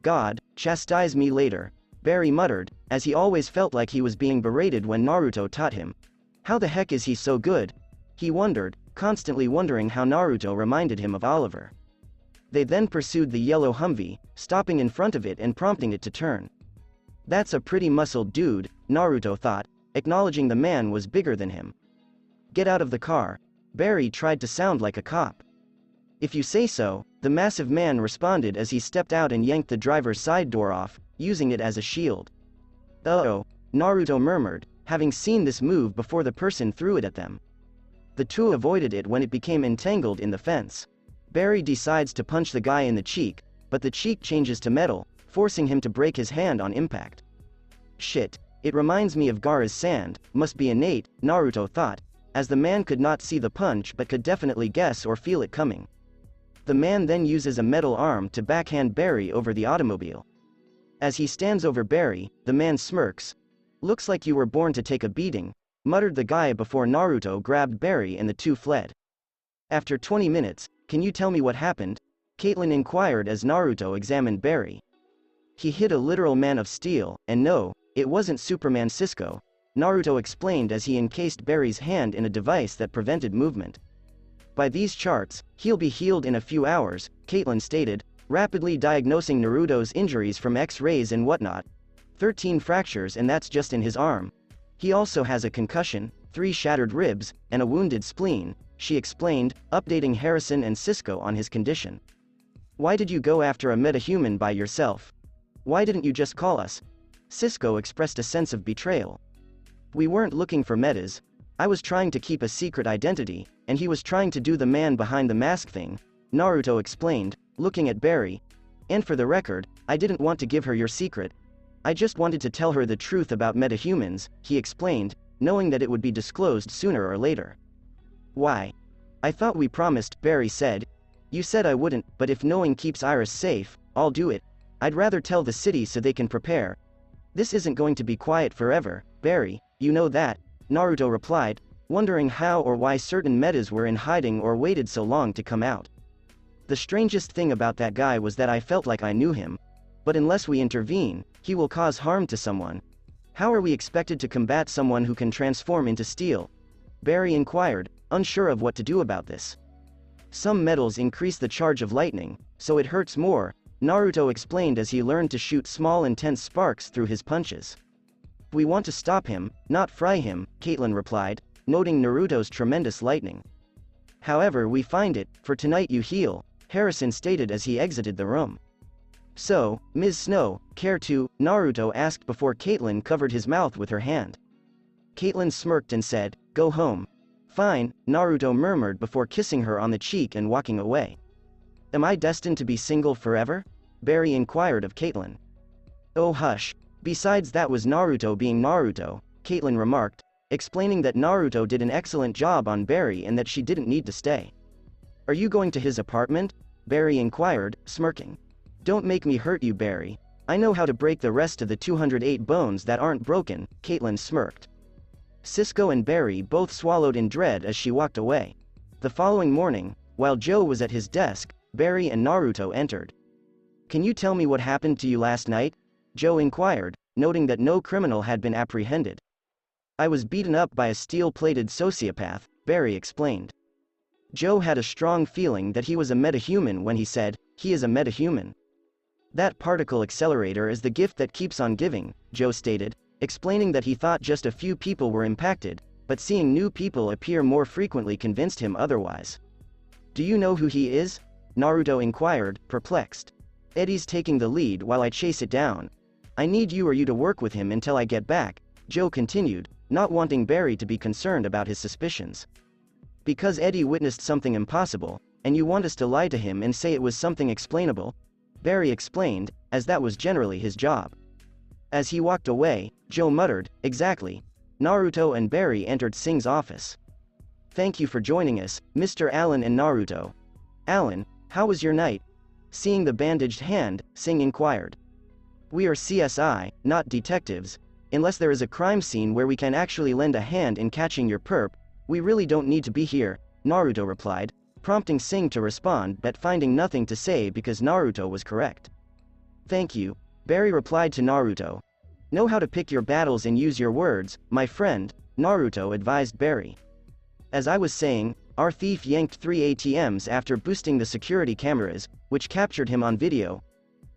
"God, chastise me later," Barry muttered, as he always felt like he was being berated when Naruto taught him. How the heck is he so good? He wondered, constantly wondering how Naruto reminded him of Oliver. They then pursued the yellow Humvee, stopping in front of it and prompting it to turn. "That's a pretty muscled dude," Naruto thought, acknowledging the man was bigger than him. "Get out of the car." Barry tried to sound like a cop. "If you say so," the massive man responded as he stepped out and yanked the driver's side door off, using it as a shield. "Uh-oh," Naruto murmured, having seen this move before the person threw it at them. The two avoided it when it became entangled in the fence. Barry decides to punch the guy in the cheek, but the cheek changes to metal, forcing him to break his hand on impact. "Shit, it reminds me of Gaara's sand, must be innate," Naruto thought, as the man could not see the punch but could definitely guess or feel it coming. The man then uses a metal arm to backhand Barry over the automobile. As he stands over Barry, the man smirks. "Looks like you were born to take a beating," muttered the guy before Naruto grabbed Barry and the two fled. After 20 minutes, "Can you tell me what happened?" Caitlin inquired as Naruto examined Barry. "He hit a literal man of steel, and no, it wasn't Superman Cisco," Naruto explained as he encased Barry's hand in a device that prevented movement. "By these charts, he'll be healed in a few hours," Caitlin stated, rapidly diagnosing Naruto's injuries from X-rays and whatnot. 13 fractures, and that's just in his arm. He also has a concussion, 3 shattered ribs, and a wounded spleen, she explained, updating Harrison and Cisco on his condition. "Why did you go after a metahuman by yourself? Why didn't you just call us?" Cisco expressed a sense of betrayal. "We weren't looking for metas. I was trying to keep a secret identity, and he was trying to do the man behind the mask thing," Naruto explained, looking at Barry. "And for the record, I didn't want to give her your secret. I just wanted to tell her the truth about metahumans," he explained, knowing that it would be disclosed sooner or later. "Why? I thought we promised," Barry said. "You said I wouldn't, but if knowing keeps Iris safe, I'll do it. I'd rather tell the city so they can prepare. This isn't going to be quiet forever, Barry, you know that," Naruto replied, wondering how or why certain metas were in hiding or waited so long to come out. "The strangest thing about that guy was that I felt like I knew him. But unless we intervene, he will cause harm to someone. How are we expected to combat someone who can transform into steel?" Barry inquired, unsure of what to do about this. "Some metals increase the charge of lightning, so it hurts more," Naruto explained as he learned to shoot small intense sparks through his punches. "We want to stop him, not fry him," Caitlin replied, noting Naruto's tremendous lightning. "However we find it, for tonight you heal," Harrison stated as he exited the room. "So, Ms. Snow, care to?" Naruto asked before Caitlin covered his mouth with her hand. Caitlin smirked and said, "Go home." "Fine," Naruto murmured before kissing her on the cheek and walking away. "Am I destined to be single forever?" Barry inquired of Caitlin. "Oh hush. Besides, that was Naruto being Naruto," Caitlin remarked, explaining that Naruto did an excellent job on Barry and that she didn't need to stay. "Are you going to his apartment?" Barry inquired, smirking. "Don't make me hurt you, Barry. I know how to break the rest of the 208 bones that aren't broken," Caitlin smirked. Cisco and Barry both swallowed in dread as she walked away. The following morning, while Joe was at his desk, Barry and Naruto entered. "Can you tell me what happened to you last night?" Joe inquired, noting that no criminal had been apprehended. "I was beaten up by a steel-plated sociopath," Barry explained. Joe had a strong feeling that he was a metahuman when he said, "He is a metahuman." "That particle accelerator is the gift that keeps on giving," Joe stated, explaining that he thought just a few people were impacted, but seeing new people appear more frequently convinced him otherwise. "Do you know who he is?" Naruto inquired, perplexed. "Eddie's taking the lead while I chase it down. I need you or you to work with him until I get back," Joe continued, not wanting Barry to be concerned about his suspicions. "Because Eddie witnessed something impossible, and you want us to lie to him and say it was something explainable?" Barry explained, as that was generally his job. As he walked away, Joe muttered, "Exactly." Naruto and Barry entered Sing's office. "Thank you for joining us, Mr. Allen and Naruto." "Allen, how was your night?" Seeing the bandaged hand, Sing inquired. "We are CSI, not detectives. Unless there is a crime scene where we can actually lend a hand in catching your perp, we really don't need to be here," Naruto replied, prompting Sing to respond but finding nothing to say because Naruto was correct. "Thank you," Barry replied to Naruto. "Know how to pick your battles and use your words, my friend," Naruto advised Barry. "As I was saying, our thief yanked 3 ATMs after boosting the security cameras, which captured him on video.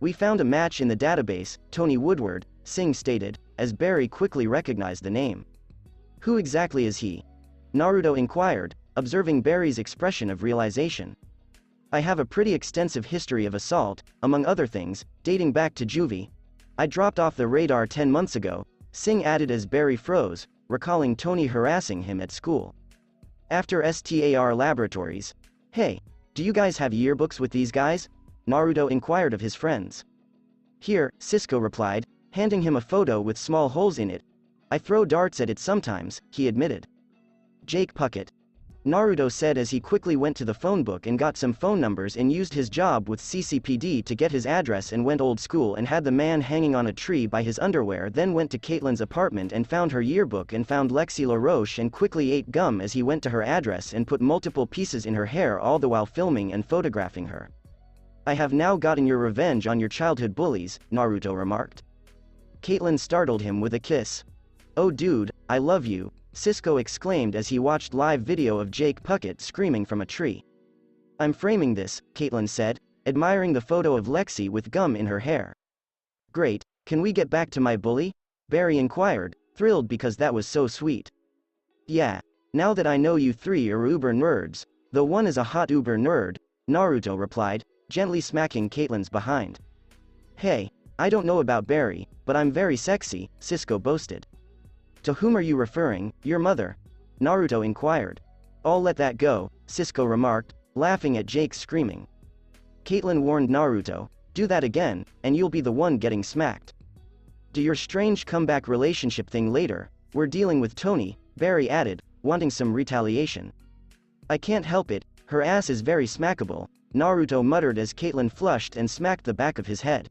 We found a match in the database, Tony Woodward," Sing stated, as Barry quickly recognized the name. "Who exactly is he?" Naruto inquired, observing Barry's expression of realization. "I have a pretty extensive history of assault, among other things, dating back to juvie. I dropped off the radar 10 months ago," Sing added as Barry froze, recalling Tony harassing him at school. "After STAR Laboratories. Hey, do you guys have yearbooks with these guys?" Naruto inquired of his friends. "Here," Cisco replied, handing him a photo with small holes in it. "I throw darts at it sometimes," he admitted. "Jake Puckett." Naruto said as he quickly went to the phone book and got some phone numbers and used his job with CCPD to get his address and went old school and had the man hanging on a tree by his underwear, then went to Caitlin's apartment and found her yearbook and found Lexi LaRoche and quickly ate gum as he went to her address and put multiple pieces in her hair, all the while filming and photographing her. I have now gotten your revenge on your childhood bullies, Naruto remarked. Caitlin startled him with a kiss. Oh dude, I love you, Cisco exclaimed as he watched live video of Jake Puckett screaming from a tree. I'm framing this, Caitlin said, admiring the photo of Lexi with gum in her hair. Great, can we get back to my bully? Barry inquired, thrilled because that was so sweet. Yeah, now that I know you three are uber nerds, though one is a hot uber nerd, Naruto replied, gently smacking Caitlin's behind. Hey, I don't know about Barry, but I'm very sexy, Cisco boasted. To whom are you referring, your mother? Naruto inquired. I'll let that go, Cisco remarked, laughing at Jake's screaming. Caitlin warned Naruto, do that again, and you'll be the one getting smacked. Do your strange comeback relationship thing later, we're dealing with Tony, Barry added, wanting some retaliation. I can't help it, her ass is very smackable, Naruto muttered as Caitlin flushed and smacked the back of his head.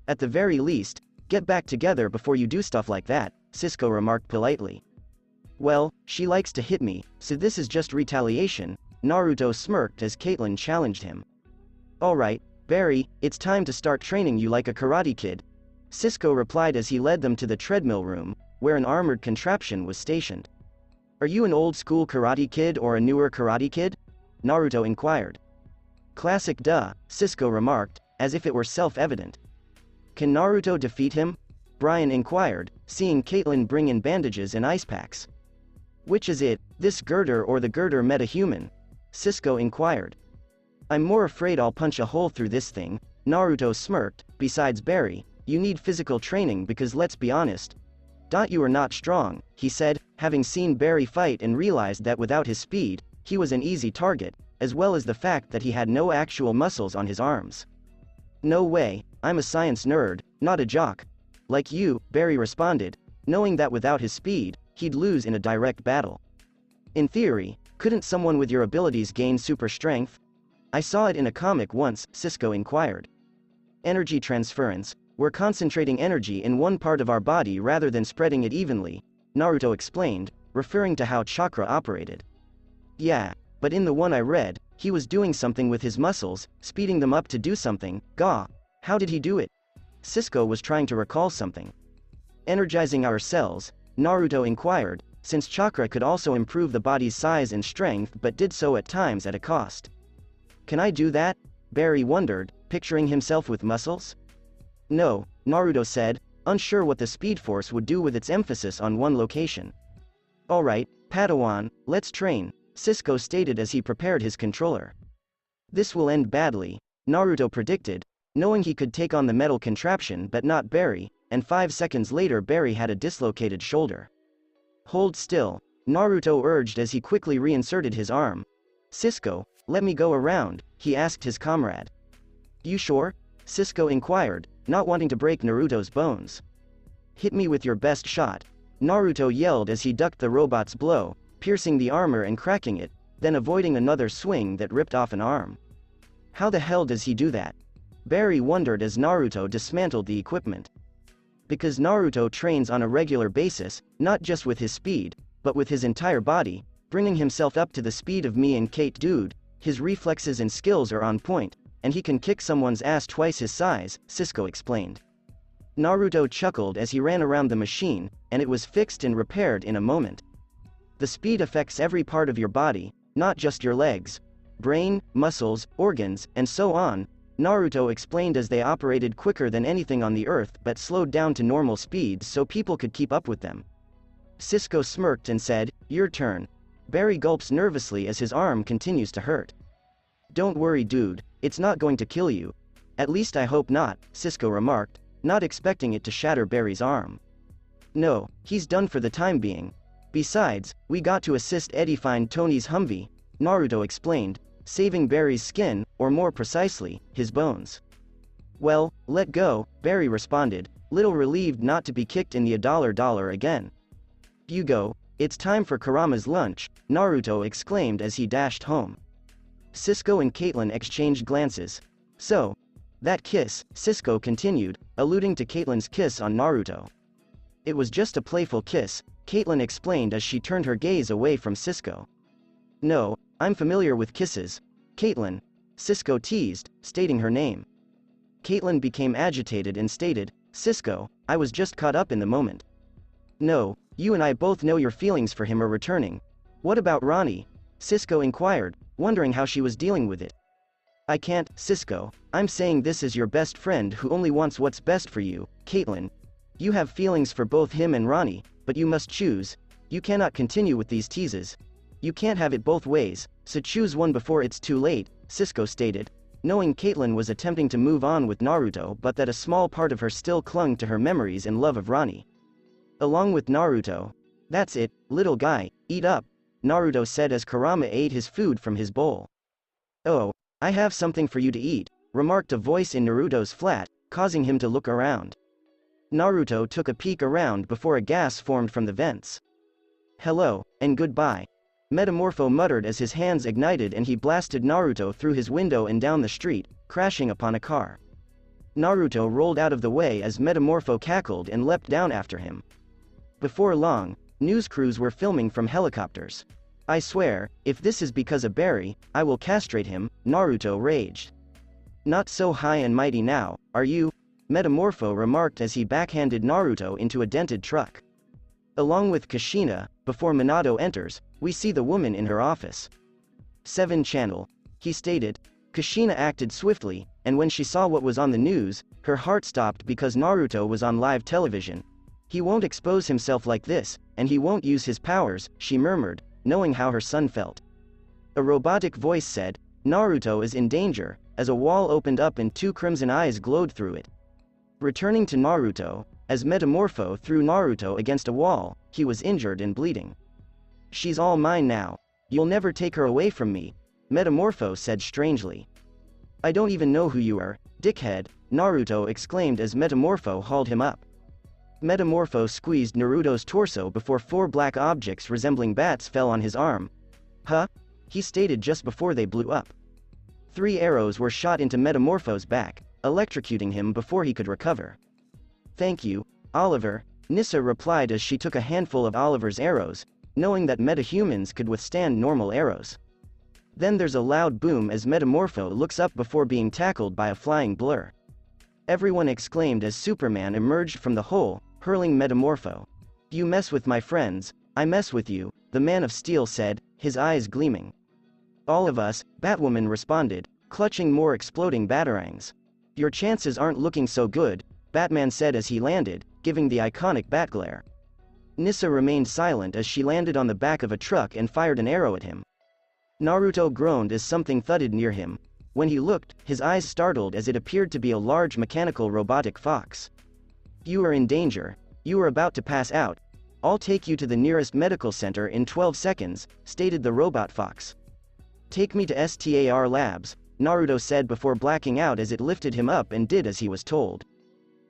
At the very least, get back together before you do stuff like that, Cisco remarked politely. Well, she likes to hit me, so this is just retaliation, Naruto smirked as Caitlin challenged him. Alright, Barry, it's time to start training you like a karate kid, Cisco replied as he led them to the treadmill room, where an armored contraption was stationed. Are you an old-school karate kid or a newer karate kid? Naruto inquired. Classic duh, Cisco remarked, as if it were self-evident. Can Naruto defeat him? Brian inquired, seeing Caitlin bring in bandages and ice packs. Which is it, this girder or the girder metahuman? Cisco inquired. I'm more afraid I'll punch a hole through this thing, Naruto smirked. Besides Barry, you need physical training because let's be honest. You are not strong, he said, having seen Barry fight and realized that without his speed, he was an easy target, as well as the fact that he had no actual muscles on his arms. No way, I'm a science nerd, not a jock. Like you, Barry responded, knowing that without his speed, he'd lose in a direct battle. In theory, couldn't someone with your abilities gain super strength? I saw it in a comic once, Cisco inquired. Energy transference. We're concentrating energy in one part of our body rather than spreading it evenly, Naruto explained, referring to how chakra operated. Yeah, but in the one I read, he was doing something with his muscles, speeding them up to do something. Gah! How did he do it? Cisco was trying to recall something. Energizing our cells, Naruto inquired, since chakra could also improve the body's size and strength but did so at times at a cost. Can I do that? Barry wondered, picturing himself with muscles. No, Naruto said, unsure what the Speed Force would do with its emphasis on one location. Alright, Padawan, let's train, Cisco stated as he prepared his controller. This will end badly, Naruto predicted, knowing he could take on the metal contraption but not Barry, and 5 seconds later Barry had a dislocated shoulder. Hold still, Naruto urged as he quickly reinserted his arm. Cisco, let me go around, he asked his comrade. You sure? Cisco inquired, not wanting to break Naruto's bones. Hit me with your best shot, Naruto yelled as he ducked the robot's blow, piercing the armor and cracking it, then avoiding another swing that ripped off an arm. How the hell does he do that? Barry wondered as Naruto dismantled the equipment. Because Naruto trains on a regular basis, not just with his speed, but with his entire body, bringing himself up to the speed of me and Kate dude, his reflexes and skills are on point, and he can kick someone's ass twice his size, Cisco explained. Naruto chuckled as he ran around the machine, and it was fixed and repaired in a moment. The speed affects every part of your body, not just your legs, brain, muscles, organs, and so on, Naruto explained as they operated quicker than anything on the earth but slowed down to normal speeds so people could keep up with them. Cisco smirked and said, your turn. Barry gulps nervously as his arm continues to hurt. Don't worry dude, it's not going to kill you. At least I hope not, Cisco remarked, not expecting it to shatter Barry's arm. No, he's done for the time being. Besides, we got to assist Eddie find Tony's Humvee, Naruto explained, saving Barry's skin, or more precisely, his bones. Well, let go, Barry responded, little relieved not to be kicked in the $1 again. You go, "It's time for Kurama's lunch," Naruto exclaimed as he dashed home. Cisco and Caitlin exchanged glances. "So, that kiss," Cisco continued, alluding to Caitlin's kiss on Naruto. "It was just a playful kiss," Caitlin explained as she turned her gaze away from Cisco. "No, I'm familiar with kisses. Caitlin," Cisco teased, stating her name. Caitlin became agitated and stated, "Cisco, I was just caught up in the moment." "No, you and I both know your feelings for him are returning. What about Ronnie?" Cisco inquired, wondering how she was dealing with it. "I can't, Cisco, I'm saying this as your best friend who only wants what's best for you, Caitlin. You have feelings for both him and Ronnie, but you must choose. You cannot continue with these teases. You can't have it both ways, so choose one before it's too late," Cisco stated, knowing Caitlin was attempting to move on with Naruto but that a small part of her still clung to her memories and love of Ronnie. Along with Naruto. "That's it, little guy, eat up," Naruto said as Kurama ate his food from his bowl. "Oh, I have something for you to eat," remarked a voice in Naruto's flat, causing him to look around. Naruto took a peek around before a gas formed from the vents. "Hello, and goodbye," Metamorpho muttered as his hands ignited and he blasted Naruto through his window and down the street, crashing upon a car. Naruto rolled out of the way as Metamorpho cackled and leapt down after him. Before long, news crews were filming from helicopters. "I swear, if this is because of Barry, I will castrate him," Naruto raged. "Not so high and mighty now, are you?" Metamorpho remarked as he backhanded Naruto into a dented truck. Along with Kushina, before Minato enters, we see the woman in her office. 7 channel, he stated. Kushina acted swiftly, and when she saw what was on the news, her heart stopped because Naruto was on live television. "He won't expose himself like this, and he won't use his powers," she murmured, knowing how her son felt. A robotic voice said, "Naruto is in danger," as a wall opened up and 2 crimson eyes glowed through it. Returning to Naruto, as Metamorpho threw Naruto against a wall, he was injured and bleeding. "She's all mine now. You'll never take her away from me," Metamorpho said strangely. "I don't even know who you are, dickhead," Naruto exclaimed as Metamorpho hauled him up. Metamorpho squeezed Naruto's torso before 4 black objects resembling bats fell on his arm. "Huh?" he stated just before they blew up. 3 arrows were shot into Metamorpho's back, electrocuting him before he could recover. "Thank you, Oliver," Nissa replied as she took a handful of Oliver's arrows, knowing that metahumans could withstand normal arrows. Then there's a loud boom as Metamorpho looks up before being tackled by a flying blur. Everyone exclaimed as Superman emerged from the hole, hurling Metamorpho. "You mess with my friends, I mess with you," the Man of Steel said, his eyes gleaming. "All of us," Batwoman responded, clutching more exploding batarangs. "Your chances aren't looking so good," Batman said as he landed, giving the iconic bat glare. Nissa remained silent as she landed on the back of a truck and fired an arrow at him. Naruto groaned as something thudded near him. When he looked, his eyes startled as it appeared to be a large mechanical robotic fox. "You are in danger. You are about to pass out. I'll take you to the nearest medical center in 12 seconds, stated the robot fox. "Take me to STAR Labs," Naruto said before blacking out as it lifted him up and did as he was told.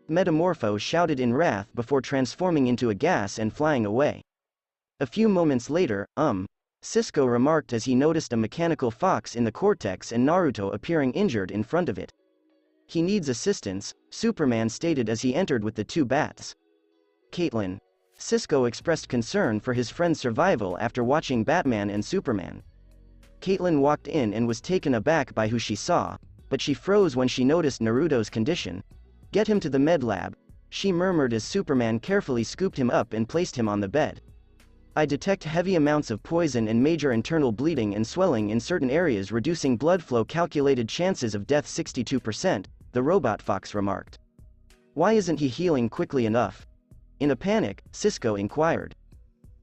Metamorpho shouted in wrath before transforming into a gas and flying away. A few moments later, Cisco remarked as he noticed a mechanical fox in the cortex and Naruto appearing injured in front of it. "He needs assistance," Superman stated as he entered with the 2 bats. "Caitlin." Cisco expressed concern for his friend's survival after watching Batman and Superman. Caitlin walked in and was taken aback by who she saw, but she froze when she noticed Naruto's condition. "Get him to the med lab," she murmured as Superman carefully scooped him up and placed him on the bed. "I detect heavy amounts of poison and major internal bleeding and swelling in certain areas, reducing blood flow, calculated chances of death 62%, the robot fox remarked. "Why isn't he healing quickly enough?" In a panic, Cisco inquired.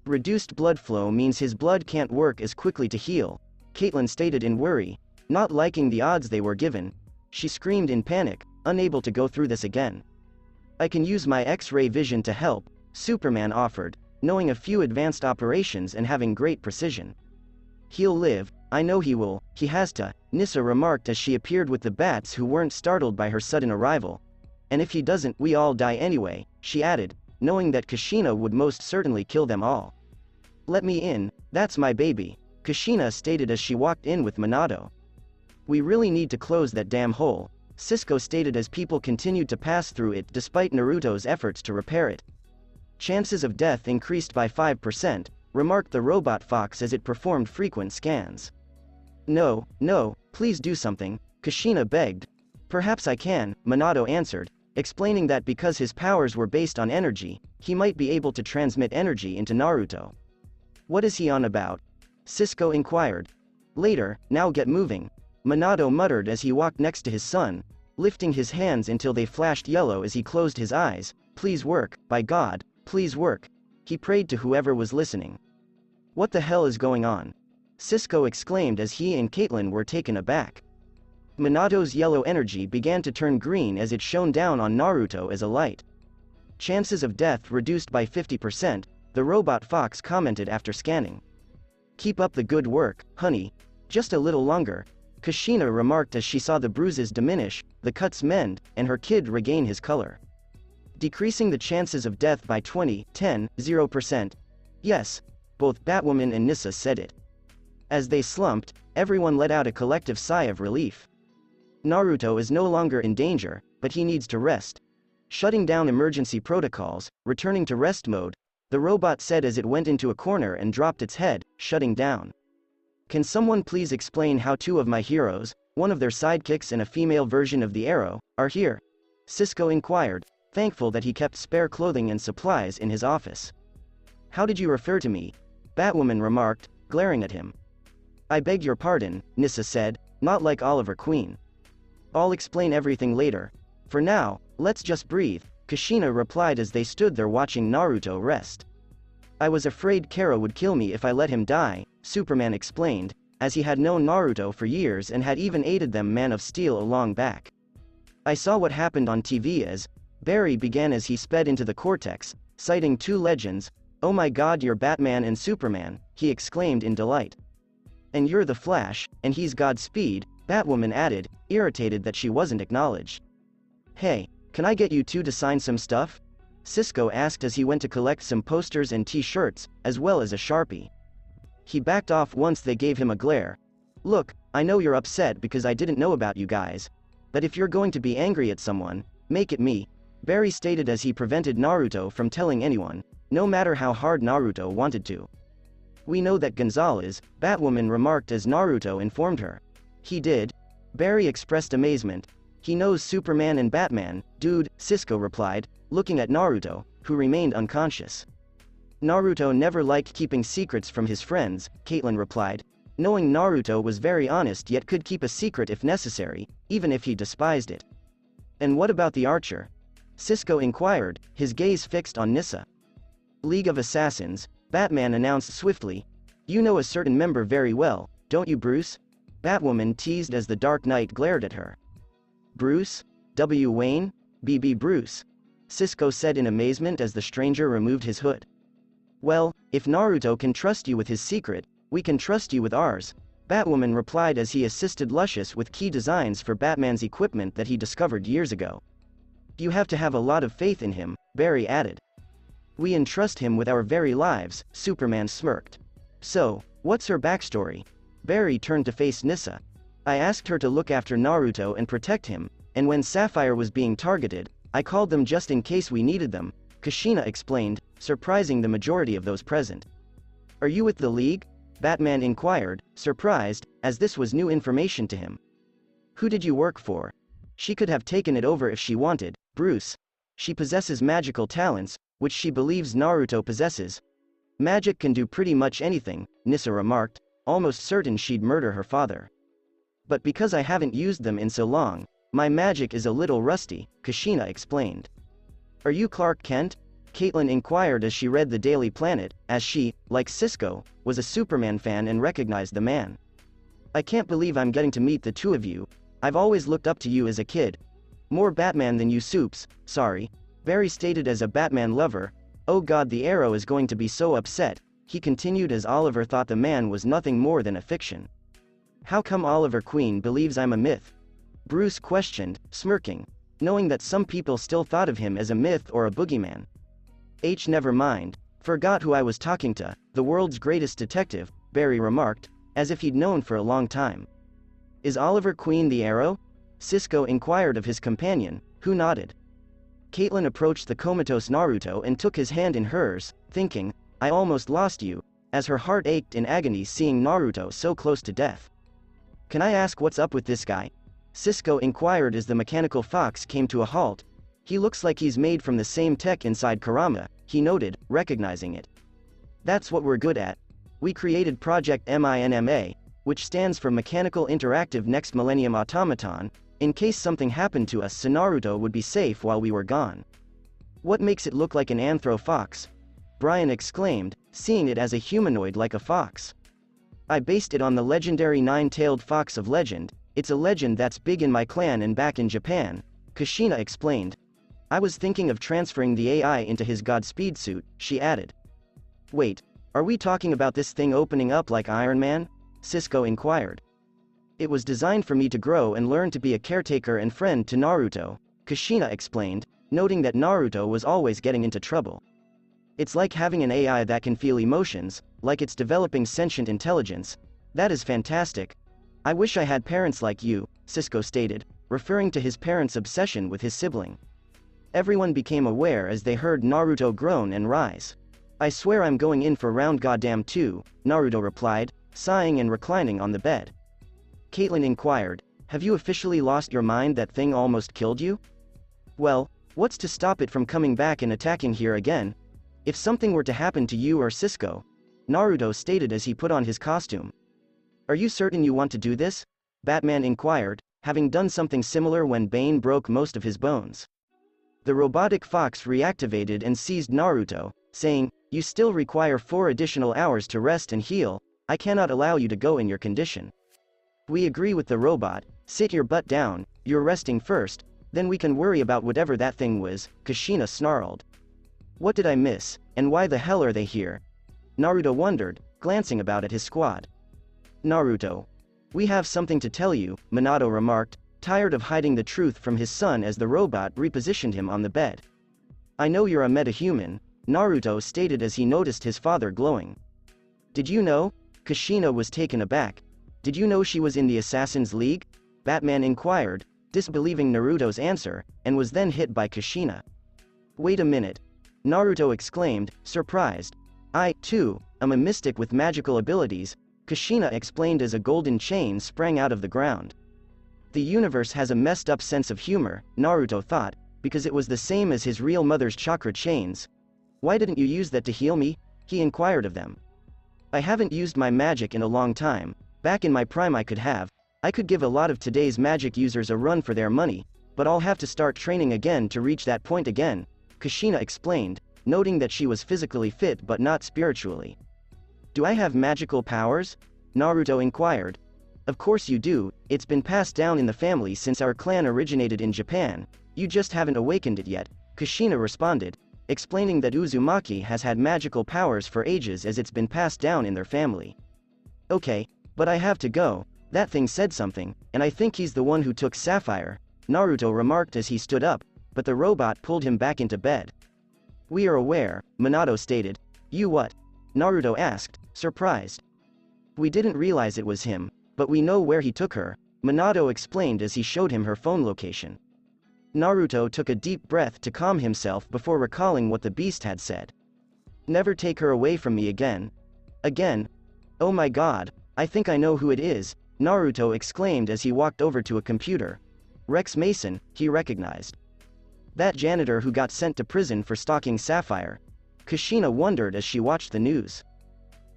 "Reduced blood flow means his blood can't work as quickly to heal," Caitlin stated in worry, not liking the odds they were given. She screamed in panic, unable to go through this again. "I can use my X-ray vision to help," Superman offered, knowing a few advanced operations and having great precision. "He'll live, I know he will, he has to," Nissa remarked as she appeared with the bats who weren't startled by her sudden arrival. "And if he doesn't, we all die anyway," she added, knowing that Kushina would most certainly kill them all. "Let me in, that's my baby," Kushina stated as she walked in with Minato. "We really need to close that damn hole," Cisco stated as people continued to pass through it despite Naruto's efforts to repair it. "Chances of death increased by 5%, remarked the robot fox as it performed frequent scans. No, please do something," Kushina begged. "Perhaps I can," Minato answered, explaining that because his powers were based on energy, he might be able to transmit energy into Naruto. "What is he on about?" Cisco inquired. "Later, now get moving," Minato muttered as he walked next to his son, lifting his hands until they flashed yellow as he closed his eyes. "Please work, by God, please work," he prayed to whoever was listening. "What the hell is going on?" Cisco exclaimed as he and Caitlin were taken aback. Minato's yellow energy began to turn green as it shone down on Naruto as a light. "Chances of death reduced by 50%, the robot fox commented after scanning. "Keep up the good work, honey. Just a little longer," Kushina remarked as she saw the bruises diminish, the cuts mend, and her kid regain his color. "Decreasing the chances of death by 0%. Yes," both Batwoman and Nissa said it. As they slumped, everyone let out a collective sigh of relief. Naruto is no longer in danger, but he needs to rest. Shutting down emergency protocols, returning to rest mode, the robot said as it went into a corner and dropped its head, shutting down. "Can someone please explain how two of my heroes, one of their sidekicks and a female version of the Arrow, are here?" Cisco inquired, thankful that he kept spare clothing and supplies in his office. "How did you refer to me?" Batwoman remarked, glaring at him. "I beg your pardon," Nissa said, not like Oliver Queen. "I'll explain everything later. For now, let's just breathe," Kushina replied as they stood there watching Naruto rest. "I was afraid Kara would kill me if I let him die," Superman explained, as he had known Naruto for years and had even aided them Man of Steel a long back. "I saw what happened on TV as," Barry began as he sped into the cortex, citing two legends. "Oh my God, you're Batman and Superman," he exclaimed in delight. "And you're the Flash, and he's GODSPEED," Batwoman added, irritated that she wasn't acknowledged. "Hey, can I get you two to sign some stuff?" Cisco asked as he went to collect some posters and t-shirts, as well as a Sharpie. He backed off once they gave him a glare. "Look, I know you're upset because I didn't know about you guys. But if you're going to be angry at someone, make it me," Barry stated as he prevented Naruto from telling anyone, no matter how hard Naruto wanted to. "We know that Gonzalez," Batwoman remarked as Naruto informed her. "He did?" Barry expressed amazement. "He knows Superman and Batman, dude," Cisco replied, looking at Naruto, who remained unconscious. "Naruto never liked keeping secrets from his friends," Caitlin replied, knowing Naruto was very honest yet could keep a secret if necessary, even if he despised it. "And what about the archer?" Cisco inquired, his gaze fixed on Nissa. "League of Assassins," Batman announced swiftly. "You know a certain member very well, don't you, Bruce?" Batwoman teased as the Dark Knight glared at her. "Bruce? W. Wayne? BB Bruce?" Cisco said in amazement as the stranger removed his hood. "Well, if Naruto can trust you with his secret, we can trust you with ours," Batwoman replied as he assisted Lucius with key designs for Batman's equipment that he discovered years ago. "You have to have a lot of faith in him," Barry added. "We entrust him with our very lives," Superman smirked. "So, what's her backstory?" Barry turned to face Nissa. "I asked her to look after Naruto and protect him, and when Sapphire was being targeted, I called them just in case we needed them," Kushina explained, surprising the majority of those present. "Are you with the League?" Batman inquired, surprised, as this was new information to him. "Who did you work for?" "She could have taken it over if she wanted, Bruce. She possesses magical talents, which she believes Naruto possesses." "Magic can do pretty much anything," Nissa remarked, almost certain she'd murder her father. "But because I haven't used them in so long, my magic is a little rusty," Kushina explained. "Are you Clark Kent?" Caitlin inquired as she read the Daily Planet, as she, like Cisco, was a Superman fan and recognized the man. "I can't believe I'm getting to meet the two of you. I've always looked up to you as a kid. More Batman than you Supes, sorry," Barry stated as a Batman lover. "Oh God, the Arrow is going to be so upset," he continued as Oliver thought the man was nothing more than a fiction. "How come Oliver Queen believes I'm a myth?" Bruce questioned, smirking, knowing that some people still thought of him as a myth or a boogeyman. "Never mind. Forgot who I was talking to, the world's greatest detective, Barry remarked, as if he'd known for a long time. Is Oliver Queen the arrow? Cisco inquired of his companion, who nodded. Caitlin approached the comatose Naruto and took his hand in hers, thinking, I almost lost you, as her heart ached in agony seeing Naruto so close to death. Can I ask what's up with this guy? Cisco inquired as the mechanical fox came to a halt. He looks like he's made from the same tech inside Kurama, he noted, recognizing it. That's what we're good at. We created Project MINMA, which stands for Mechanical Interactive Next Millennium Automaton, in case something happened to us so Naruto would be safe while we were gone. What makes it look like an anthro fox? Brian exclaimed, seeing it as a humanoid like a fox. I based it on the legendary nine-tailed fox of legend. It's a legend that's big in my clan and back in Japan, Kushina explained. I was thinking of transferring the AI into his GODSPEED suit, she added. Wait, are we talking about this thing opening up like Iron Man? Cisco inquired. It was designed for me to grow and learn to be a caretaker and friend to Naruto, Kushina explained, noting that Naruto was always getting into trouble. It's like having an AI that can feel emotions, like it's developing sentient intelligence. That is fantastic. I wish I had parents like you, Cisco stated, referring to his parents' obsession with his sibling. Everyone became aware as they heard Naruto groan and rise. I swear I'm going in for round goddamn 2, Naruto replied, sighing and reclining on the bed. Caitlin inquired, have you officially lost your mind? That thing almost killed you? Well, what's to stop it from coming back and attacking here again? If something were to happen to you or Cisco, Naruto stated as he put on his costume. Are you certain you want to do this? Batman inquired, having done something similar when Bane broke most of his bones. The robotic fox reactivated and seized Naruto, saying, you still require 4 additional hours to rest and heal. I cannot allow you to go in your condition. We agree with the robot. Sit your butt down, you're resting first, then we can worry about whatever that thing was, Kushina snarled. What did I miss, and why the hell are they here? Naruto wondered, glancing about at his squad. Naruto. We have something to tell you, Minato remarked, tired of hiding the truth from his son as the robot repositioned him on the bed. I know you're a metahuman, Naruto stated as he noticed his father glowing. Did you know? Kushina was taken aback. Did you know she was in the Assassin's League? Batman inquired, disbelieving Naruto's answer, and was then hit by Kushina. Wait a minute. Naruto exclaimed, surprised. I, too, am a mystic with magical abilities, Kushina explained as a golden chain sprang out of the ground. The universe has a messed up sense of humor, Naruto thought, because it was the same as his real mother's chakra chains. Why didn't you use that to heal me? He inquired of them. I haven't used my magic in a long time. Back in my prime I could give a lot of today's magic users a run for their money, but I'll have to start training again to reach that point again, Kushina explained, noting that she was physically fit but not spiritually. Do I have magical powers? Naruto inquired. Of course you do, it's been passed down in the family since our clan originated in Japan, you just haven't awakened it yet, Kushina responded, explaining that Uzumaki has had magical powers for ages as it's been passed down in their family. Okay, but I have to go, that thing said something, and I think he's the one who took Sapphire, Naruto remarked as he stood up, but the robot pulled him back into bed. We are aware, Minato stated. You what? Naruto asked, surprised. We didn't realize it was him, but we know where he took her, Minato explained as he showed him her phone location. Naruto took a deep breath to calm himself before recalling what the beast had said. Never take her away from me again. Again? Oh my god, I think I know who it is, Naruto exclaimed as he walked over to a computer. Rex Mason, he recognized. That janitor who got sent to prison for stalking Sapphire. Kushina wondered as she watched the news.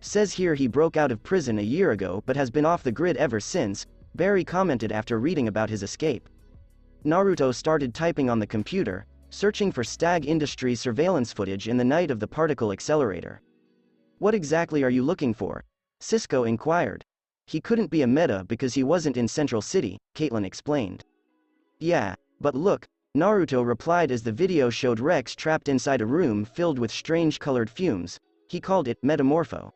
Says here he broke out of prison a year ago but has been off the grid ever since, Barry commented after reading about his escape. Naruto started typing on the computer, searching for Stag Industries surveillance footage in the night of the particle accelerator. What exactly are you looking for? Cisco inquired. He couldn't be a meta because he wasn't in Central City, Caitlin explained. Yeah, but look, Naruto replied as the video showed Rex trapped inside a room filled with strange colored fumes. He called it Metamorpho.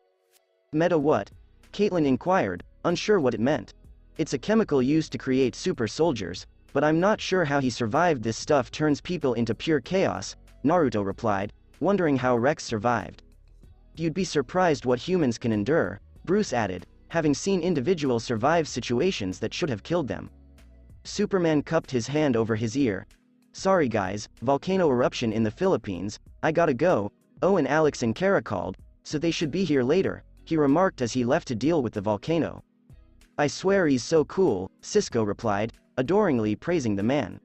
Meta what? Caitlin inquired, unsure what it meant. It's a chemical used to create super soldiers, but I'm not sure how he survived. This stuff turns people into pure chaos, Naruto replied, wondering how Rex survived. You'd be surprised what humans can endure, Bruce added, having seen individuals survive situations that should have killed them. Superman cupped his hand over his ear. Sorry guys, volcano eruption in the Philippines, I gotta go. Oh, and Alex and Kara called, so they should be here later, he remarked as he left to deal with the volcano. I swear he's so cool, Cisco replied, adoringly praising the man.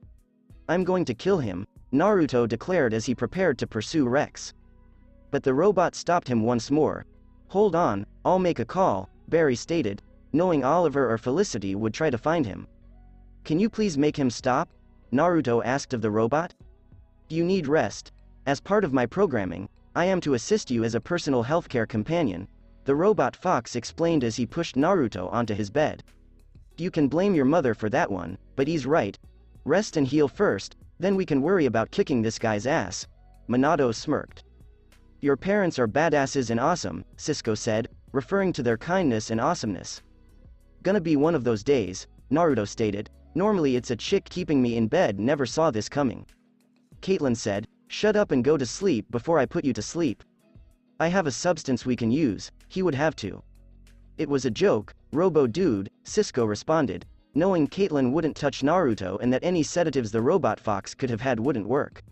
I'm going to kill him, Naruto declared as he prepared to pursue Rex. But the robot stopped him once more. Hold on, I'll make a call, Barry stated, knowing Oliver or Felicity would try to find him. Can you please make him stop? Naruto asked of the robot. You need rest. As part of my programming, I am to assist you as a personal healthcare companion, the robot fox explained as he pushed Naruto onto his bed. You can blame your mother for that one, but he's right. Rest and heal first, then we can worry about kicking this guy's ass. Minato smirked. Your parents are badasses and awesome, Cisco said, referring to their kindness and awesomeness. Gonna be one of those days, Naruto stated. Normally it's a chick keeping me in bed, never saw this coming. Caitlin said, shut up and go to sleep before I put you to sleep. I have a substance we can use, he would have to. It was a joke, Robo Dude, Cisco responded, knowing Caitlin wouldn't touch Naruto and that any sedatives the robot fox could have had wouldn't work.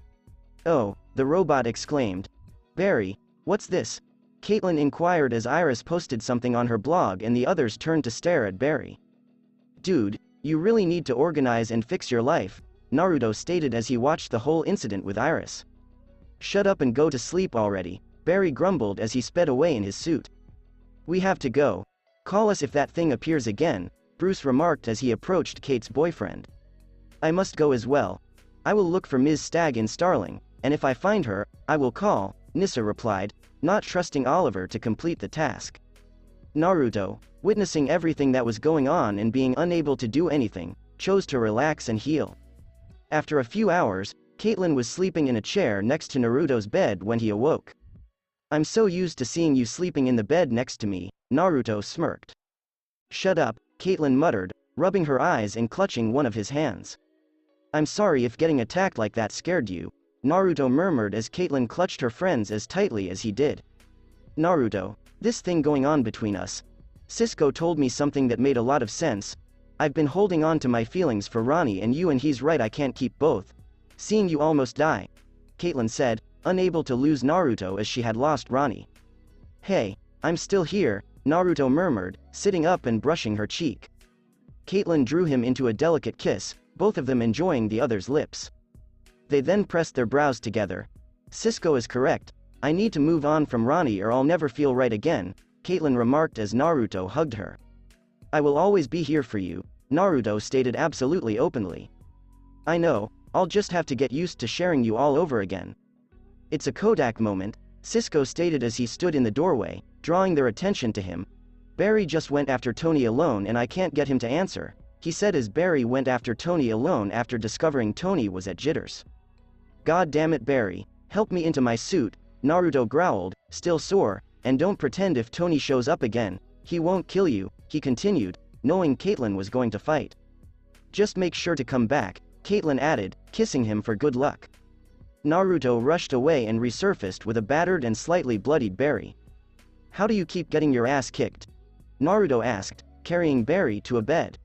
Oh, the robot exclaimed. Barry, what's this? Caitlin inquired as Iris posted something on her blog and the others turned to stare at Barry. Dude, you really need to organize and fix your life, Naruto stated as he watched the whole incident with Iris. Shut up and go to sleep already, Barry grumbled as he sped away in his suit. We have to go. Call us if that thing appears again, Bruce remarked as he approached Kate's boyfriend. I must go as well. I will look for Ms. Stagg in Starling, and if I find her, I will call, Nissa replied, not trusting Oliver to complete the task. Naruto, witnessing everything that was going on and being unable to do anything, chose to relax and heal. After a few hours, Caitlin was sleeping in a chair next to Naruto's bed when he awoke. I'm so used to seeing you sleeping in the bed next to me, Naruto smirked. Shut up, Caitlin muttered, rubbing her eyes and clutching one of his hands. I'm sorry if getting attacked like that scared you, Naruto murmured as Caitlin clutched her friends as tightly as he did. Naruto, this thing going on between us. Cisco told me something that made a lot of sense. I've been holding on to my feelings for Ronnie and you, and he's right, I can't keep both. Seeing you almost die, Caitlin said, unable to lose Naruto as she had lost Ronnie. Hey, I'm still here, Naruto murmured, sitting up and brushing her cheek. Caitlin drew him into a delicate kiss, both of them enjoying the other's lips. They then pressed their brows together. Cisco is correct. I need to move on from Ronnie or I'll never feel right again, Caitlin remarked as Naruto hugged her. I will always be here for you, Naruto stated absolutely openly. I know, I'll just have to get used to sharing you all over again. It's a Kodak moment, Cisco stated as he stood in the doorway, drawing their attention to him. Barry just went after Tony alone and I can't get him to answer, he said as Barry went after Tony alone after discovering Tony was at jitters. God damn it, Barry, help me into my suit, Naruto growled, still sore, and don't pretend if Tony shows up again, he won't kill you, he continued, knowing Caitlin was going to fight. Just make sure to come back, Caitlin added, kissing him for good luck. Naruto rushed away and resurfaced with a battered and slightly bloodied Barry. How do you keep getting your ass kicked? Naruto asked, carrying Barry to a bed.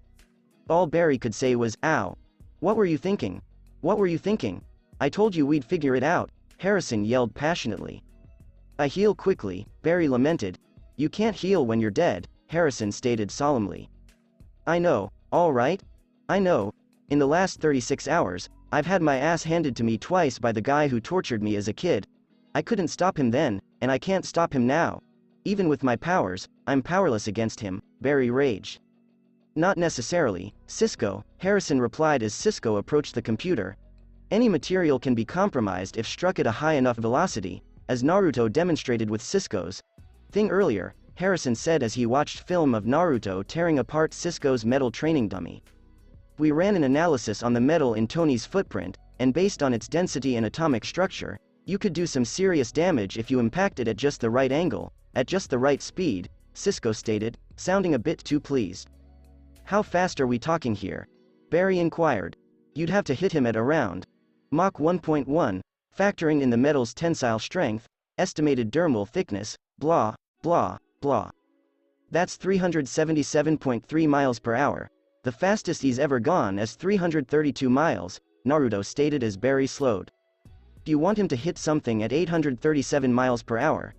All Barry could say was, ow. What were you thinking? What were you thinking? I told you we'd figure it out, Harrison yelled passionately. I heal quickly, Barry lamented. You can't heal when you're dead, Harrison stated solemnly. I know, all right? I know. In the last 36 hours, I've had my ass handed to me twice by the guy who tortured me as a kid. I couldn't stop him then, and I can't stop him now. Even with my powers, I'm powerless against him, Barry raged. Not necessarily, Cisco, Harrison replied as Cisco approached the computer. Any material can be compromised if struck at a high enough velocity, as Naruto demonstrated with Cisco's thing earlier, Harrison said as he watched film of Naruto tearing apart Cisco's metal training dummy. We ran an analysis on the metal in Tony's footprint, and based on its density and atomic structure, you could do some serious damage if you impacted at just the right angle, at just the right speed, Cisco stated, sounding a bit too pleased. How fast are we talking here? Barry inquired. You'd have to hit him at around Mach 1.1, factoring in the metal's tensile strength, estimated dermal thickness, Blah, blah, blah. That's 377.3 miles per hour. The fastest he's ever gone is 332 miles, Naruto stated as Barry slowed. Do you want him to hit something at 837 miles per hour?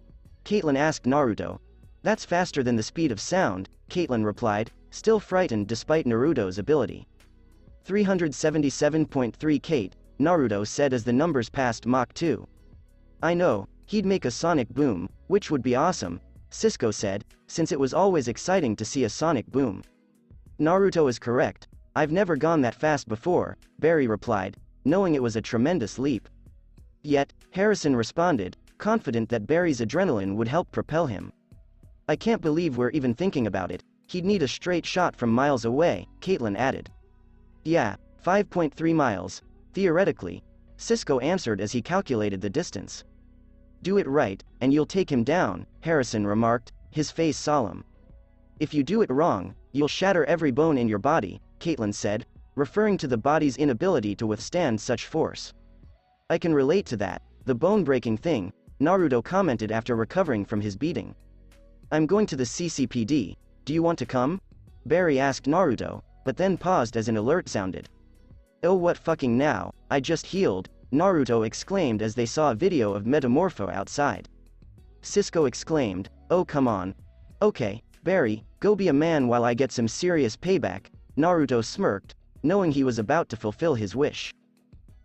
Caitlin asked Naruto. That's faster than the speed of sound, Caitlin replied, still frightened despite Naruto's ability. 377.3 Kate, Naruto said as the numbers passed Mach 2. I know, he'd make a sonic boom, which would be awesome, Cisco said, since it was always exciting to see a sonic boom. Naruto is correct, I've never gone that fast before, Barry replied, knowing it was a tremendous leap. Yet, Harrison responded, confident that Barry's adrenaline would help propel him. I can't believe we're even thinking about it, he'd need a straight shot from miles away, Caitlin added. Yeah, 5.3 miles, theoretically, Cisco answered as he calculated the distance. Do it right, and you'll take him down, Harrison remarked, his face solemn. If you do it wrong, you'll shatter every bone in your body, Caitlin said, referring to the body's inability to withstand such force. I can relate to that, the bone-breaking thing, Naruto commented after recovering from his beating. I'm going to the CCPD, do you want to come? Barry asked Naruto, but then paused as an alert sounded. Oh what fucking now, I just healed, Naruto exclaimed as they saw a video of Metamorpho outside. Cisco exclaimed, oh come on. Okay, Barry, go be a man while I get some serious payback, Naruto smirked, knowing he was about to fulfill his wish.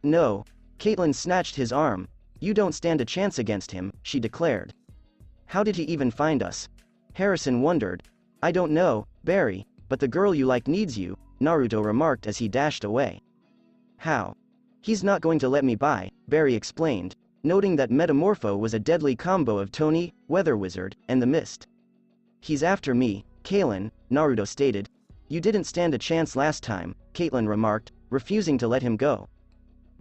No. Caitlin snatched his arm. You don't stand a chance against him, she declared. How did he even find us? Harrison wondered. I don't know, Barry, but the girl you like needs you, Naruto remarked as he dashed away. How? He's not going to let me by, Barry explained, noting that Metamorpho was a deadly combo of Tony, Weather Wizard, and the Mist. He's after me, Caitlin, Naruto stated. You didn't stand a chance last time, Caitlin remarked, refusing to let him go.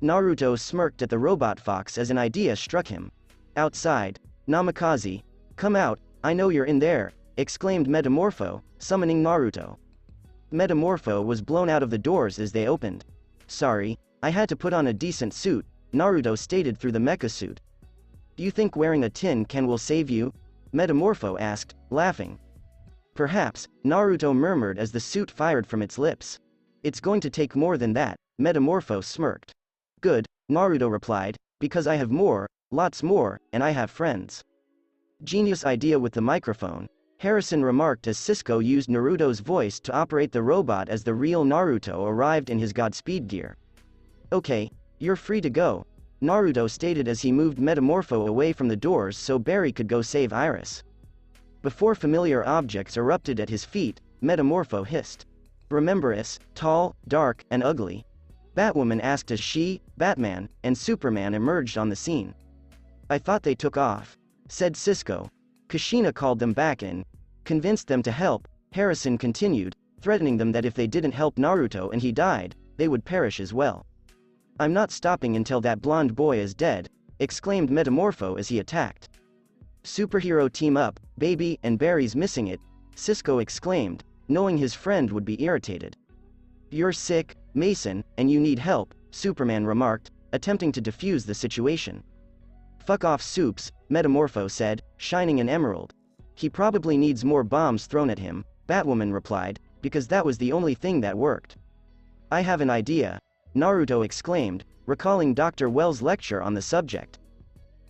Naruto smirked at the robot fox as an idea struck him. Outside, Namikaze, come out, I know you're in there, exclaimed Metamorpho, summoning Naruto. Metamorpho was blown out of the doors as they opened. Sorry, I had to put on a decent suit, Naruto stated through the mecha suit. Do you think wearing a tin can will save you? Metamorpho asked, laughing. Perhaps, Naruto murmured as the suit fired from its lips. It's going to take more than that, Metamorpho smirked. Good, Naruto replied, because I have more, lots more, and I have friends. Genius idea with the microphone, Harrison remarked as Cisco used Naruto's voice to operate the robot as the real Naruto arrived in his GODSPEED gear. Okay, you're free to go, Naruto stated as he moved Metamorpho away from the doors so Barry could go save Iris. Before familiar objects erupted at his feet, Metamorpho hissed. Remember us, tall, dark, and ugly? Batwoman asked as she, Batman, and Superman emerged on the scene. I thought they took off, said Cisco. Kushina called them back in. Convinced them to help, Harrison continued, threatening them that if they didn't help Naruto and he died, they would perish as well. I'm not stopping until that blonde boy is dead, exclaimed Metamorpho as he attacked. Superhero team up, baby, and Barry's missing it, Cisco exclaimed, knowing his friend would be irritated. You're sick, Mason, and you need help, Superman remarked, attempting to defuse the situation. Fuck off Soups, Metamorpho said, shining an emerald. He probably needs more bombs thrown at him, Batwoman replied, because that was the only thing that worked. I have an idea, Naruto exclaimed, recalling Dr. Wells' lecture on the subject.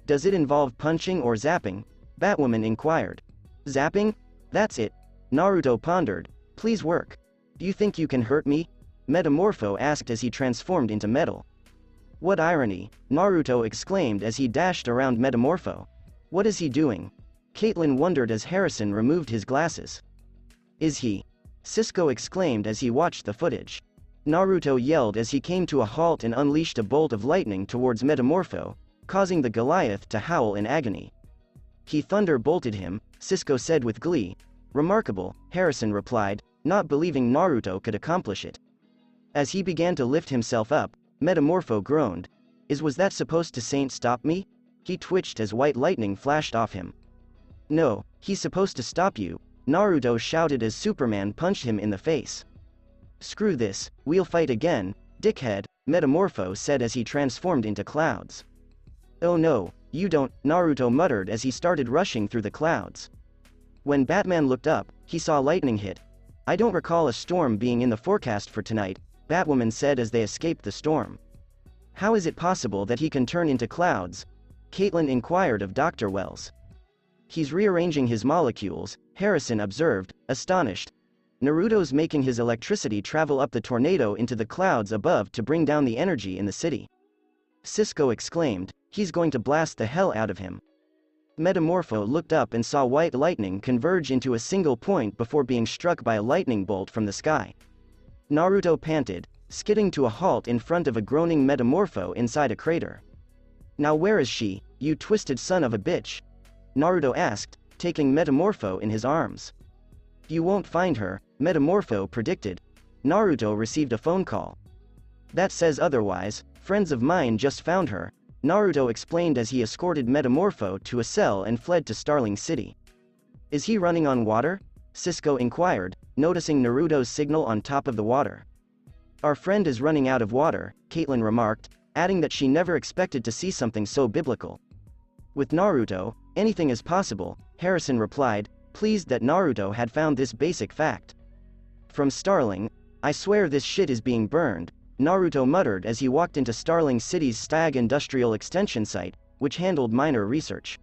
Does it involve punching or zapping? Batwoman inquired. Zapping? That's it, Naruto pondered. Please work. Do you think you can hurt me? Metamorpho asked as he transformed into metal. What irony, Naruto exclaimed as he dashed around Metamorpho. What is he doing? Caitlin wondered as Harrison removed his glasses. Is he? Cisco exclaimed as he watched the footage. Naruto yelled as he came to a halt and unleashed a bolt of lightning towards Metamorpho, causing the Goliath to howl in agony. He thunderbolted him, Cisco said with glee. Remarkable, Harrison replied, not believing Naruto could accomplish it. As he began to lift himself up, Metamorpho groaned. Was that supposed to Saint stop me? He twitched as white lightning flashed off him. No, he's supposed to stop you, Naruto shouted as Superman punched him in the face. Screw this, we'll fight again, dickhead, Metamorpho said as he transformed into clouds. Oh no, You don't, Naruto muttered as he started rushing through the clouds. When Batman looked up, he saw lightning hit. I don't recall a storm being in the forecast for tonight, Batwoman said as they escaped the storm. How is it possible that he can turn into clouds? Caitlin inquired of Dr. Wells. He's rearranging his molecules, Harrison observed, astonished. Naruto's making his electricity travel up the tornado into the clouds above to bring down the energy in the city. Cisco exclaimed, he's going to blast the hell out of him. Metamorpho looked up and saw white lightning converge into a single point before being struck by a lightning bolt from the sky. Naruto panted, skidding to a halt in front of a groaning Metamorpho inside a crater. Now where is she, you twisted son of a bitch? Naruto asked, taking Metamorpho in his arms. You won't find her, Metamorpho predicted. Naruto received a phone call. That says otherwise, friends of mine just found her, Naruto explained as he escorted Metamorpho to a cell and fled to Starling City. Is he running on water? Cisco inquired, noticing Naruto's signal on top of the water. Our friend is running out of water, Caitlin remarked, adding that she never expected to see something so biblical. With Naruto, anything is possible, Harrison replied, pleased that Naruto had found this basic fact. From Starling, I swear this shit is being burned, Naruto muttered as he walked into Starling City's Stag Industrial Extension site, which handled minor research.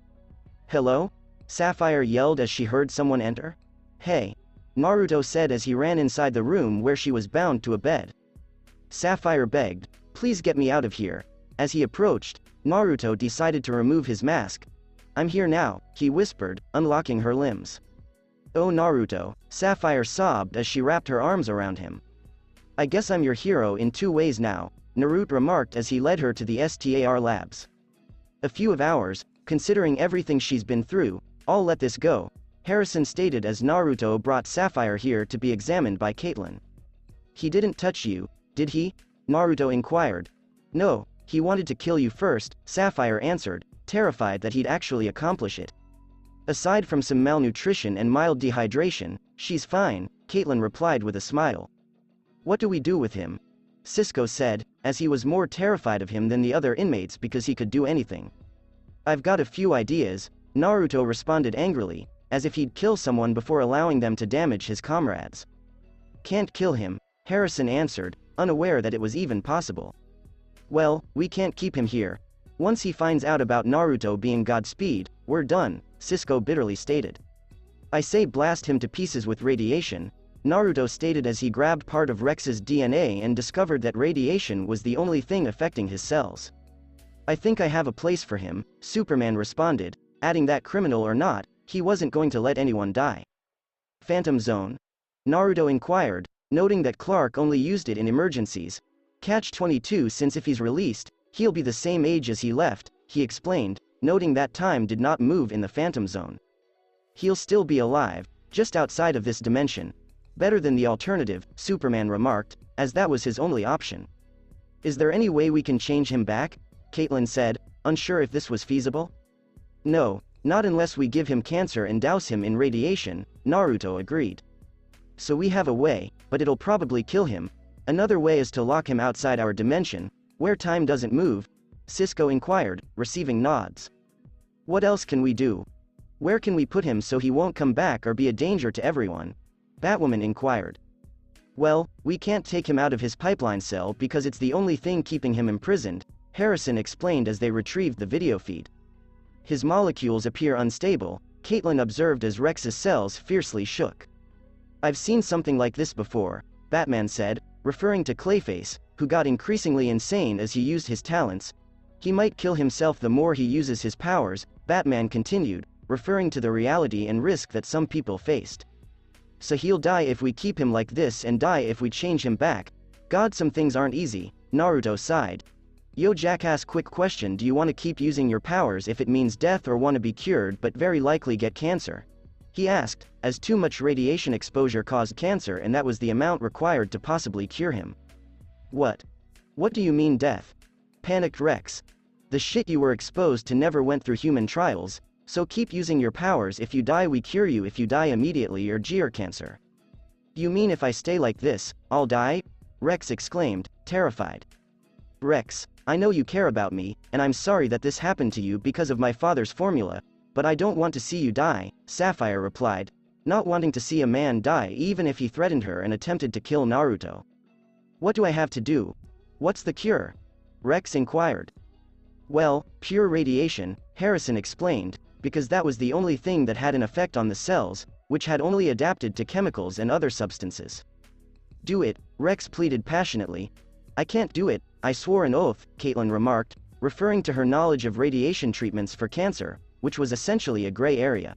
Hello? Sapphire yelled as she heard someone enter. Hey. Naruto said as he ran inside the room where she was bound to a bed. Sapphire begged, please get me out of here. As he approached, Naruto decided to remove his mask. I'm here now, he whispered, unlocking her limbs. Oh Naruto, Sapphire sobbed as she wrapped her arms around him. I guess I'm your hero in two ways now, Naruto remarked as he led her to the STAR labs. A few of hours, considering everything she's been through, I'll let this go, Harrison stated as Naruto brought Sapphire here to be examined by Caitlin. He didn't touch you, did he? Naruto inquired. No, he wanted to kill you first, Sapphire answered, terrified that he'd actually accomplish it. Aside from some malnutrition and mild dehydration, she's fine, Caitlin replied with a smile. What do we do with him? Cisco said, as he was more terrified of him than the other inmates because he could do anything. I've got a few ideas, Naruto responded angrily, as if he'd kill someone before allowing them to damage his comrades. Can't kill him, Harrison answered, unaware that it was even possible. Well, we can't keep him here. Once he finds out about Naruto being GODSPEED, we're done, Cisco bitterly stated. I say blast him to pieces with radiation, Naruto stated as he grabbed part of Rex's DNA and discovered that radiation was the only thing affecting his cells. I think I have a place for him, Superman responded, adding that criminal or not, he wasn't going to let anyone die. Phantom Zone? Naruto inquired, noting that Clark only used it in emergencies. Catch-22 since if he's released, he'll be the same age as he left, he explained, noting that time did not move in the Phantom Zone. He'll still be alive, just outside of this dimension. Better than the alternative, Superman remarked, as that was his only option. Is there any way we can change him back? Caitlin said, unsure if this was feasible. No, not unless we give him cancer and douse him in radiation, Naruto agreed. So we have a way, but it'll probably kill him. Another way is to lock him outside our dimension, where time doesn't move, Cisco inquired, receiving nods. What else can we do? Where can we put him so he won't come back or be a danger to everyone? Batwoman inquired. Well, we can't take him out of his pipeline cell because it's the only thing keeping him imprisoned, Harrison explained as they retrieved the video feed. His molecules appear unstable, Caitlin observed as Rex's cells fiercely shook. I've seen something like this before, Batman said, referring to Clayface, who got increasingly insane as he used his talents. He might kill himself the more he uses his powers, Batman continued, referring to the reality and risk that some people faced. So he'll die if we keep him like this and die if we change him back. God, some things aren't easy, Naruto sighed. Yo jackass, quick question, do you want to keep using your powers if it means death or want to be cured but very likely get cancer? He asked, as too much radiation exposure caused cancer and that was the amount required to possibly cure him. What? What do you mean death? Panicked Rex. The shit you were exposed to never went through human trials, so keep using your powers. If you die we cure you, if you die immediately you're GR cancer. You mean if I stay like this, I'll die? Rex exclaimed, terrified. Rex, I know you care about me, and I'm sorry that this happened to you because of my father's formula, but I don't want to see you die, Sapphire replied, not wanting to see a man die even if he threatened her and attempted to kill Naruto. What do I have to do? What's the cure? Rex inquired. Well, pure radiation, Harrison explained, because that was the only thing that had an effect on the cells, which had only adapted to chemicals and other substances. Do it, Rex pleaded passionately. I can't do it, I swore an oath, Caitlin remarked, referring to her knowledge of radiation treatments for cancer, which was essentially a gray area.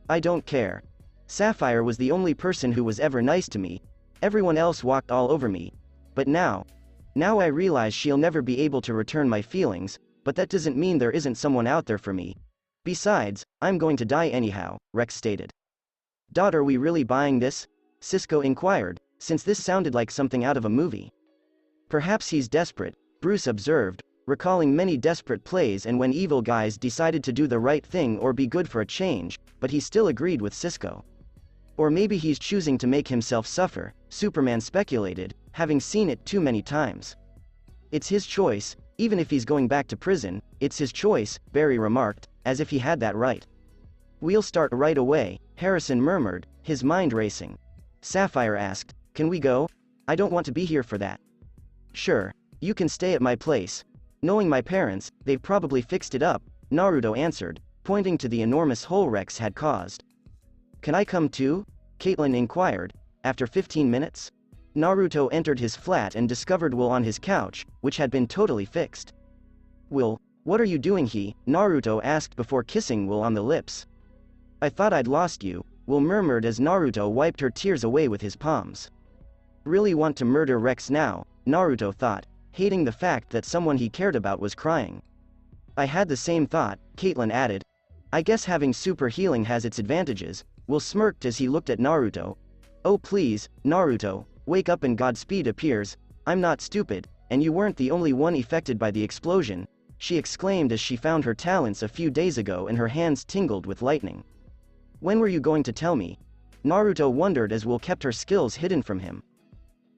I don't care. Sapphire was the only person who was ever nice to me. Everyone else walked all over me. But now I realize she'll never be able to return my feelings, but that doesn't mean there isn't someone out there for me. Besides, I'm going to die anyhow, Rex stated. Dot, are we really buying this? Cisco inquired, since this sounded like something out of a movie. Perhaps he's desperate, Bruce observed, recalling many desperate plays and when evil guys decided to do the right thing or be good for a change, but he still agreed with Cisco. Or maybe he's choosing to make himself suffer, Superman speculated, having seen it too many times. It's his choice, even if he's going back to prison, it's his choice, Barry remarked, as if he had that right. We'll start right away, Harrison murmured, his mind racing. Sapphire asked, can we go? I don't want to be here for that. Sure, you can stay at my place. Knowing my parents, they've probably fixed it up, Naruto answered, pointing to the enormous hole Rex had caused. Can I come too? Caitlin inquired, after 15 minutes. Naruto entered his flat and discovered Will on his couch, which had been totally fixed. Will, what are you doing? Naruto asked before kissing Will on the lips. I thought I'd lost you, Will murmured as Naruto wiped her tears away with his palms. Really want to murder Rex now, Naruto thought, hating the fact that someone he cared about was crying. I had the same thought, Caitlin added. I guess having super healing has its advantages, Will smirked as he looked at Naruto. Oh please, Naruto, wake up and Godspeed appears. I'm not stupid, and you weren't the only one affected by the explosion, she exclaimed as she found her talents a few days ago and her hands tingled with lightning. When were you going to tell me? Naruto wondered as Will kept her skills hidden from him.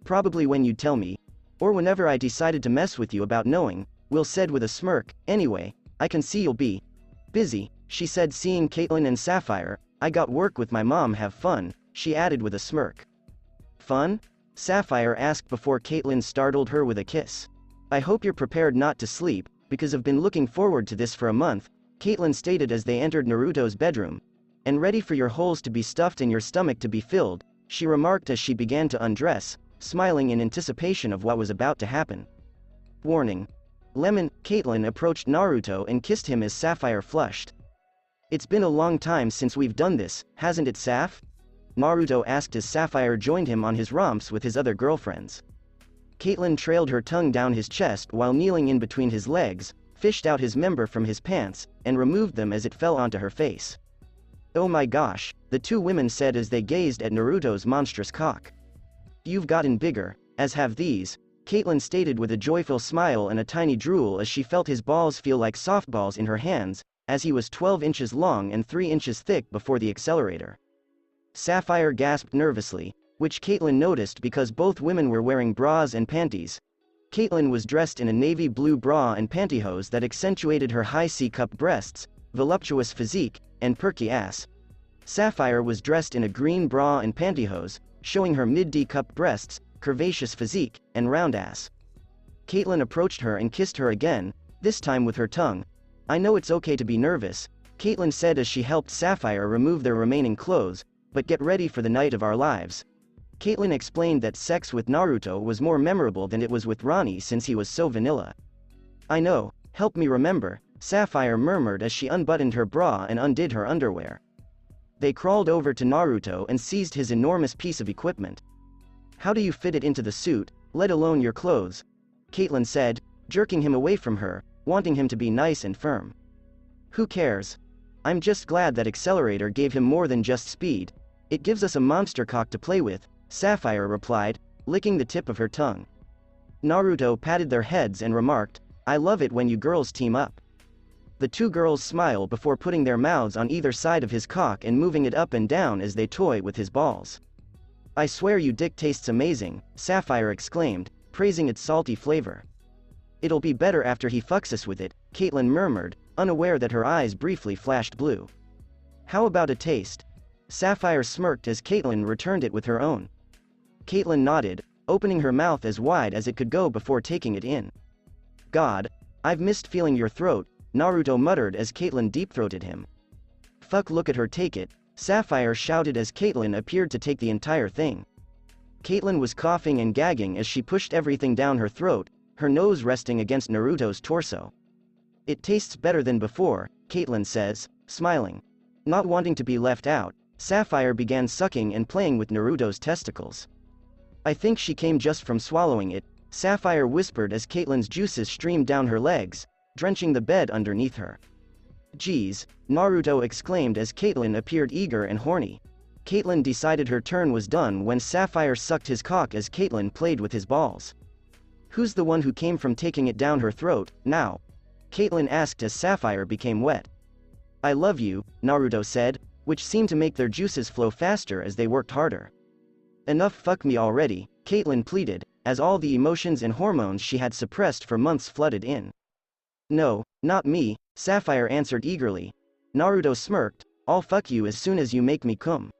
Probably when you'd tell me. Or whenever I decided to mess with you about knowing, Will said with a smirk. Anyway, I can see you'll be busy, she said, seeing Caitlin and Sapphire. I got work with my mom. Have fun, she added with a smirk. Fun? Sapphire asked before Caitlin startled her with a kiss. I hope you're prepared not to sleep, because I've been looking forward to this for a month, Caitlin stated as they entered Naruto's bedroom. And ready for your holes to be stuffed and your stomach to be filled, she remarked as she began to undress, smiling in anticipation of what was about to happen. Warning. Lemon, Caitlin approached Naruto and kissed him as Sapphire flushed. It's been a long time since we've done this, hasn't it, Saph? Naruto asked as Sapphire joined him on his romps with his other girlfriends. Caitlin trailed her tongue down his chest while kneeling in between his legs, fished out his member from his pants, and removed them as it fell onto her face. Oh my gosh, the two women said as they gazed at Naruto's monstrous cock. You've gotten bigger, as have these, Caitlin stated with a joyful smile and a tiny drool as she felt his balls feel like softballs in her hands, as he was 12 inches long and 3 inches thick before the accelerator. Sapphire gasped nervously, which Caitlin noticed because both women were wearing bras and panties. Caitlin was dressed in a navy blue bra and pantyhose that accentuated her high C-cup breasts, voluptuous physique, and perky ass. Sapphire was dressed in a green bra and pantyhose, showing her mid-D-cup breasts, curvaceous physique, and round ass. Caitlin approached her and kissed her again, this time with her tongue. I know it's okay to be nervous, Caitlin said as she helped Sapphire remove their remaining clothes, but get ready for the night of our lives. Caitlin explained that sex with Naruto was more memorable than it was with Ronnie since he was so vanilla. I know, help me remember, Sapphire murmured as she unbuttoned her bra and undid her underwear. They crawled over to Naruto and seized his enormous piece of equipment. How do you fit it into the suit, let alone your clothes? Caitlin said, jerking him away from her, wanting him to be nice and firm. Who cares? I'm just glad that Accelerator gave him more than just speed. It gives us a monster cock to play with, Sapphire replied, licking the tip of her tongue. Naruto patted their heads and remarked, I love it when you girls team up. The two girls smile before putting their mouths on either side of his cock and moving it up and down as they toy with his balls. I swear you dick tastes amazing, Sapphire exclaimed, praising its salty flavor. It'll be better after he fucks us with it, Caitlin murmured, unaware that her eyes briefly flashed blue. How about a taste? Sapphire smirked as Caitlin returned it with her own. Caitlin nodded, opening her mouth as wide as it could go before taking it in. God, I've missed feeling your throat, Naruto muttered as Caitlin deep-throated him. Fuck, look at her take it, Sapphire shouted as Caitlin appeared to take the entire thing. Caitlin was coughing and gagging as she pushed everything down her throat, her nose resting against Naruto's torso. It tastes better than before, Caitlin says, smiling. Not wanting to be left out, Sapphire began sucking and playing with Naruto's testicles. I think she came just from swallowing it, Sapphire whispered as Caitlin's juices streamed down her legs, drenching the bed underneath her. Geez, Naruto exclaimed as Caitlin appeared eager and horny. Caitlin decided her turn was done when Sapphire sucked his cock as Caitlin played with his balls. Who's the one who came from taking it down her throat, now? Caitlin asked as Sapphire became wet. I love you, Naruto said, which seemed to make their juices flow faster as they worked harder. Enough, fuck me already, Caitlin pleaded, as all the emotions and hormones she had suppressed for months flooded in. No, not me, Sapphire answered eagerly. Naruto smirked, I'll fuck you as soon as you make me cum.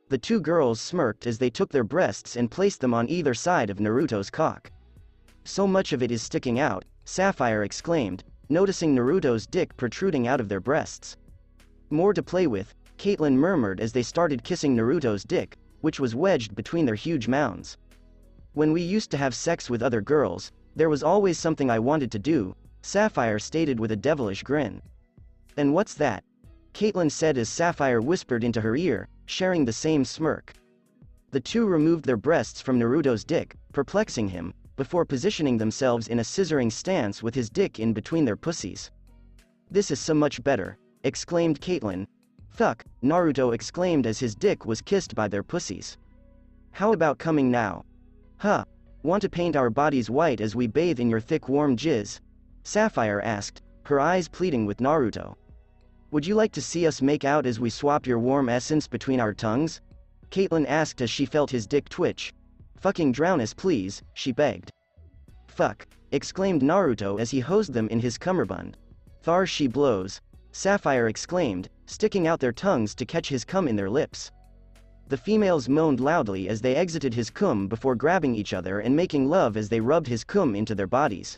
The two girls smirked as they took their breasts and placed them on either side of Naruto's cock. So much of it is sticking out, Sapphire exclaimed, noticing Naruto's dick protruding out of their breasts. More to play with, Caitlin murmured as they started kissing Naruto's dick, which was wedged between their huge mounds. When we used to have sex with other girls, there was always something I wanted to do, Sapphire stated with a devilish grin. And what's that? Caitlin said as Sapphire whispered into her ear, sharing the same smirk. The two removed their breasts from Naruto's dick, perplexing him, before positioning themselves in a scissoring stance with his dick in between their pussies. This is so much better, exclaimed Caitlin. Fuck, Naruto exclaimed as his dick was kissed by their pussies. How about coming now? Huh. Want to paint our bodies white as we bathe in your thick warm jizz? Sapphire asked, her eyes pleading with Naruto. Would you like to see us make out as we swap your warm essence between our tongues? Caitlin asked as she felt his dick twitch. Fucking drown us please, she begged. Fuck, exclaimed Naruto as he hosed them in his cummerbund. Thar she blows, Sapphire exclaimed, sticking out their tongues to catch his cum in their lips. The females moaned loudly as they exited his cum before grabbing each other and making love as they rubbed his cum into their bodies.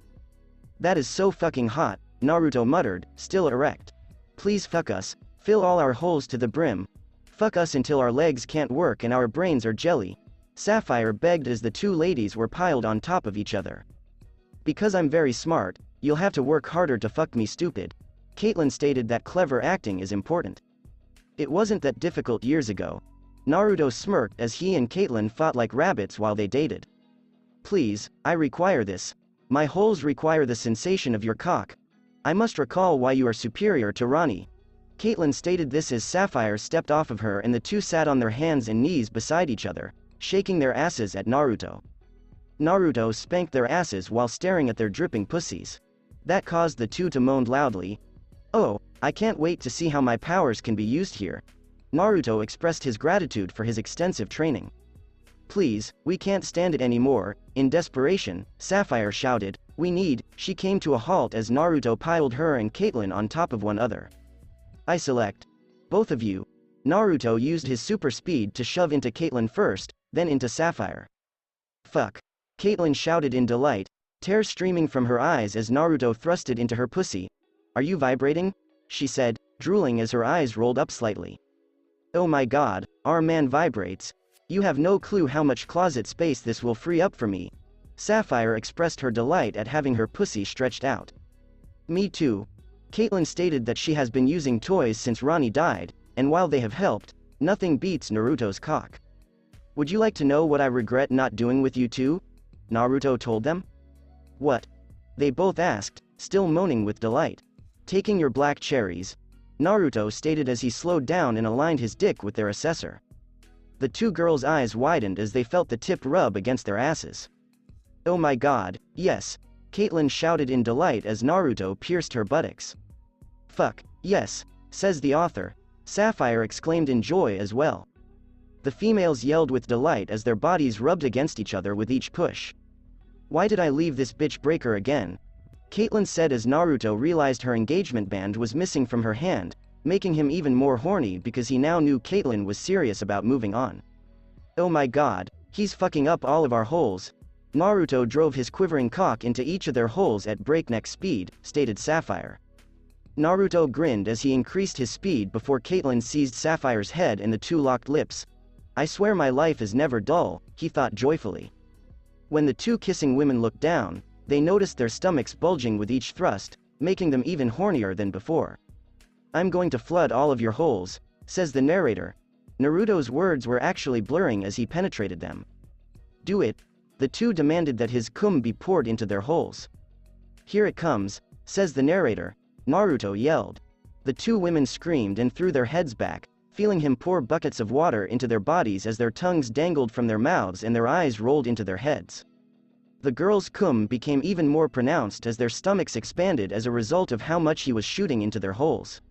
That is so fucking hot, Naruto muttered, still erect. Please fuck us, fill all our holes to the brim. Fuck us until our legs can't work and our brains are jelly, Sapphire begged as the two ladies were piled on top of each other. Because I'm very smart, you'll have to work harder to fuck me stupid. Caitlin stated that clever acting is important. It wasn't that difficult years ago. Naruto smirked as he and Caitlin fought like rabbits while they dated. Please, I require this. My holes require the sensation of your cock. I must recall why you are superior to Ronnie. Caitlin stated this as Sapphire stepped off of her and the two sat on their hands and knees beside each other, shaking their asses at Naruto. Naruto spanked their asses while staring at their dripping pussies. That caused the two to moan loudly. Oh, I can't wait to see how my powers can be used here. Naruto expressed his gratitude for his extensive training. Please, we can't stand it anymore, in desperation, Sapphire shouted, we need, she came to a halt as Naruto piled her and Caitlin on top of one another. I select. Both of you. Naruto used his super speed to shove into Caitlin first, then into Sapphire. Fuck. Caitlin shouted in delight, tears streaming from her eyes as Naruto thrusted into her pussy. Are you vibrating? She said, drooling as her eyes rolled up slightly. Oh my god, our man vibrates. You have no clue how much closet space this will free up for me. Sapphire expressed her delight at having her pussy stretched out. Me too. Caitlin stated that she has been using toys since Ronnie died, and while they have helped, nothing beats Naruto's cock. Would you like to know what I regret not doing with you two? Naruto told them. What? They both asked, still moaning with delight. Taking your black cherries, Naruto stated as he slowed down and aligned his dick with their assessor. The two girls' eyes widened as they felt the tip rub against their asses. Oh my god, yes, Caitlin shouted in delight as Naruto pierced her buttocks. Fuck, yes, says the author, Sapphire exclaimed in joy as well. The females yelled with delight as their bodies rubbed against each other with each push. Why did I leave this bitch breaker again? Caitlyn said as Naruto realized her engagement band was missing from her hand, making him even more horny because he now knew Caitlyn was serious about moving on. Oh my god, he's fucking up all of our holes. Naruto drove his quivering cock into each of their holes at breakneck speed, stated Sapphire. Naruto grinned as he increased his speed before Caitlyn seized Sapphire's head and the two locked lips. I swear my life is never dull, he thought joyfully. When the two kissing women looked down, they noticed their stomachs bulging with each thrust, making them even hornier than before. I'm going to flood all of your holes, says the narrator. Naruto's words were actually blurring as he penetrated them. Do it. The two demanded that his cum be poured into their holes. Here it comes, says the narrator. Naruto yelled. The two women screamed and threw their heads back, feeling him pour buckets of water into their bodies as their tongues dangled from their mouths and their eyes rolled into their heads. The girls' cum became even more pronounced as their stomachs expanded as a result of how much he was shooting into their holes.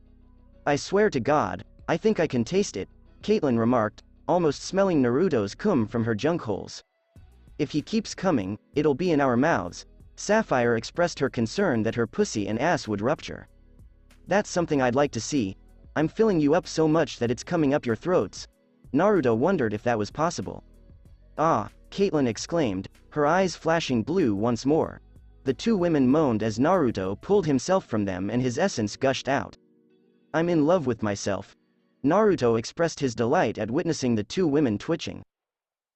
I swear to God, I think I can taste it, Caitlyn remarked, almost smelling Naruto's cum from her junk holes. If he keeps coming, it'll be in our mouths. Sapphire expressed her concern that her pussy and ass would rupture. That's something I'd like to see. I'm filling you up so much that it's coming up your throats. Naruto wondered if that was possible. Ah, Caitlyn exclaimed, her eyes flashing blue once more. The two women moaned as Naruto pulled himself from them and his essence gushed out. I'm in love with myself. Naruto expressed his delight at witnessing the two women twitching.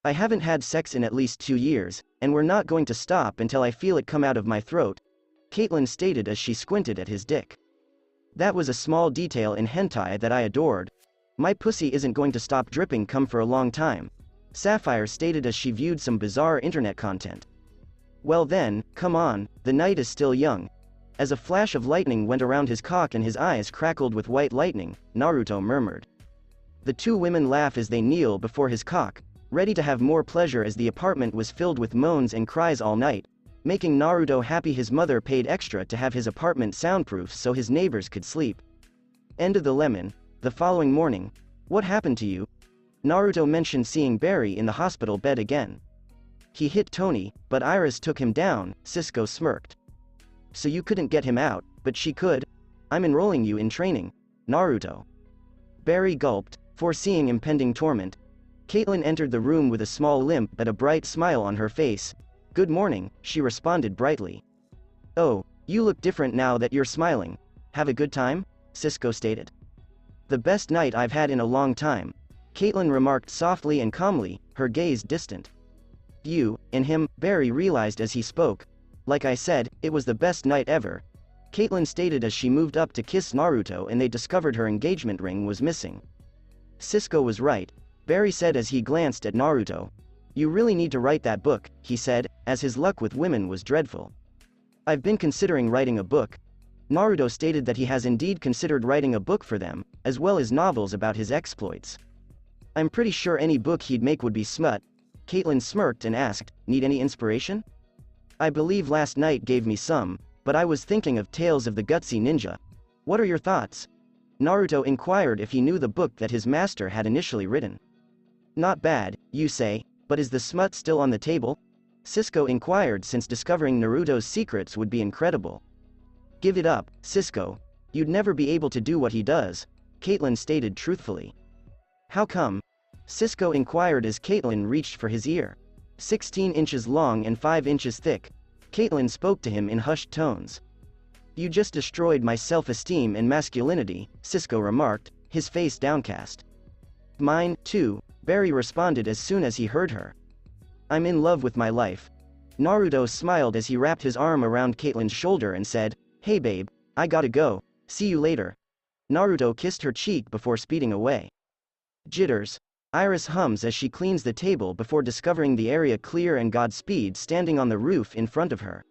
I haven't had sex in at least 2 years, and we're not going to stop until I feel it come out of my throat, Caitlyn stated as she squinted at his dick. That was a small detail in hentai that I adored. My pussy isn't going to stop dripping cum for a long time, Sapphire stated as she viewed some bizarre internet content. Well then, come on, the night is still young. As a flash of lightning went around his cock and his eyes crackled with white lightning, Naruto murmured. The two women laugh as they kneel before his cock, ready to have more pleasure as the apartment was filled with moans and cries all night, making Naruto happy his mother paid extra to have his apartment soundproof so his neighbors could sleep. End of the lemon. The following morning. What happened to you? Naruto mentioned seeing Barry in the hospital bed again. He hit Tony, but Iris took him down, Cisco smirked. So you couldn't get him out, but she could? I'm enrolling you in training. Naruto. Barry gulped, foreseeing impending torment. Caitlyn entered the room with a small limp but a bright smile on her face. Good morning, she responded brightly. Oh, you look different now that you're smiling. Have a good time? Cisco stated. The best night I've had in a long time, Caitlyn remarked softly and calmly, her gaze distant. You, and him, Barry realized as he spoke. Like I said, it was the best night ever, Caitlyn stated as she moved up to kiss Naruto and they discovered her engagement ring was missing. Cisco was right, Barry said as he glanced at Naruto. You really need to write that book, he said, as his luck with women was dreadful. I've been considering writing a book. Naruto stated that he has indeed considered writing a book for them, as well as novels about his exploits. I'm pretty sure any book he'd make would be smut. Caitlyn smirked and asked, need any inspiration? I believe last night gave me some, but I was thinking of Tales of the Gutsy Ninja. What are your thoughts? Naruto inquired if he knew the book that his master had initially written. Not bad, you say, but is the smut still on the table? Cisco inquired since discovering Naruto's secrets would be incredible. Give it up, Cisco. You'd never be able to do what he does, Caitlyn stated truthfully. How come? Cisco inquired as Caitlyn reached for his ear. 16 inches long and 5 inches thick. Caitlyn spoke to him in hushed tones. You just destroyed my self-esteem and masculinity, Cisco remarked, his face downcast. Mine, too, Barry responded as soon as he heard her. I'm in love with my life. Naruto smiled as he wrapped his arm around Caitlyn's shoulder and said, Hey babe, I gotta go, see you later. Naruto kissed her cheek before speeding away. Jitters. Iris hums as she cleans the table before discovering the area clear and GODSPEED standing on the roof in front of her.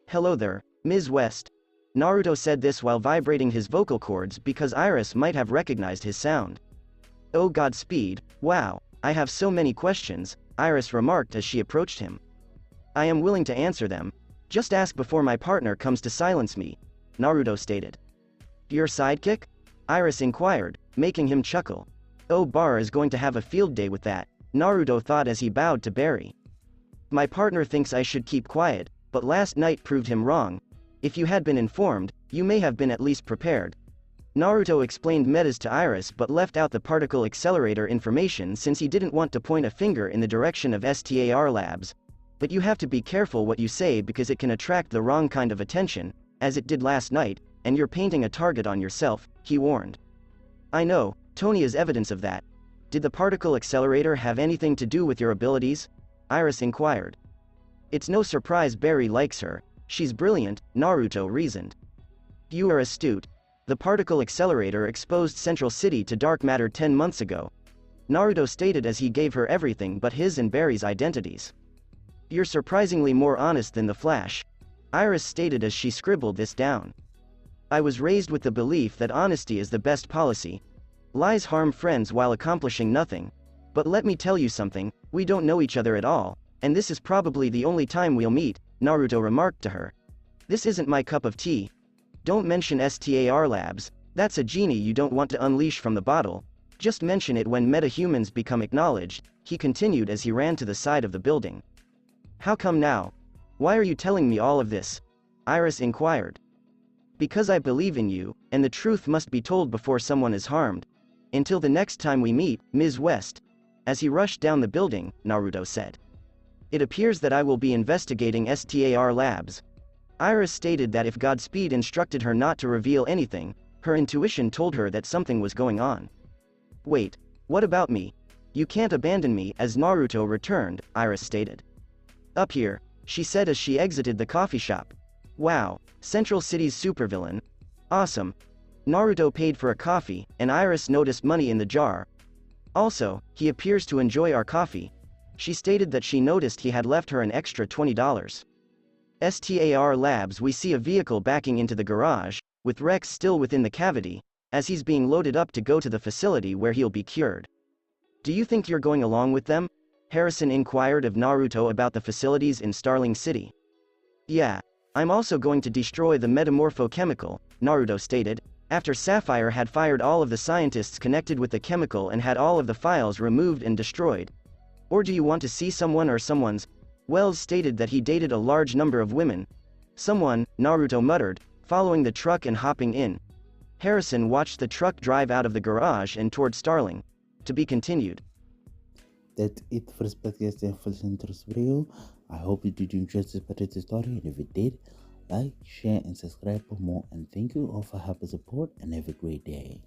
Hello there, Ms. West. Naruto said this while vibrating his vocal cords because Iris might have recognized his sound. Oh GODSPEED, wow, I have so many questions, Iris remarked as she approached him. I am willing to answer them. Just ask before my partner comes to silence me, Naruto stated. Your sidekick? Iris inquired, making him chuckle. Oh, Bar is going to have a field day with that, Naruto thought as he bowed to Barry. My partner thinks I should keep quiet, but last night proved him wrong. If you had been informed, you may have been at least prepared. Naruto explained metas to Iris but left out the particle accelerator information since he didn't want to point a finger in the direction of STAR labs. But you have to be careful what you say because it can attract the wrong kind of attention, as it did last night, and you're painting a target on yourself, he warned. I know, Tony is evidence of that. Did the particle accelerator have anything to do with your abilities? Iris inquired. It's no surprise Barry likes her. She's brilliant, Naruto reasoned. You are astute. The particle accelerator exposed Central City to dark matter 10 months ago. Naruto stated as he gave her everything but his and Barry's identities. You're surprisingly more honest than the Flash. Iris stated as she scribbled this down. I was raised with the belief that honesty is the best policy. Lies harm friends while accomplishing nothing. But let me tell you something, we don't know each other at all, and this is probably the only time we'll meet, Naruto remarked to her. This isn't my cup of tea. Don't mention STAR labs, that's a genie you don't want to unleash from the bottle. Just mention it when metahumans become acknowledged, he continued as he ran to the side of the building. How come now? Why are you telling me all of this? Iris inquired. Because I believe in you, and the truth must be told before someone is harmed. Until the next time we meet, Ms. West. As he rushed down the building, Naruto said. It appears that I will be investigating STAR labs. Iris stated that if Godspeed instructed her not to reveal anything, her intuition told her that something was going on. Wait, what about me? You can't abandon me, as Naruto returned, Iris stated. Up here, she said as she exited the coffee shop. Wow, Central City's supervillain. Awesome. Naruto paid for a coffee, and Iris noticed money in the jar. Also, he appears to enjoy our coffee. She stated that she noticed he had left her an extra $20. STAR labs we see a vehicle backing into the garage, with Rex still within the cavity, as he's being loaded up to go to the facility where he'll be cured. Do you think you're going along with them? Harrison inquired of Naruto about the facilities in Starling City. Yeah, I'm also going to destroy the Metamorpho chemical, Naruto stated, after Sapphire had fired all of the scientists connected with the chemical and had all of the files removed and destroyed. Or do you want to see someone or someone's? Wells stated that he dated a large number of women. Someone, Naruto muttered, following the truck and hopping in. Harrison watched the truck drive out of the garage and toward Starling. To be continued. That's it for this podcast and for listening to this video. I hope you did enjoy this particular story, and if you did, like, share, and subscribe for more. And thank you all for helping support, and have a great day.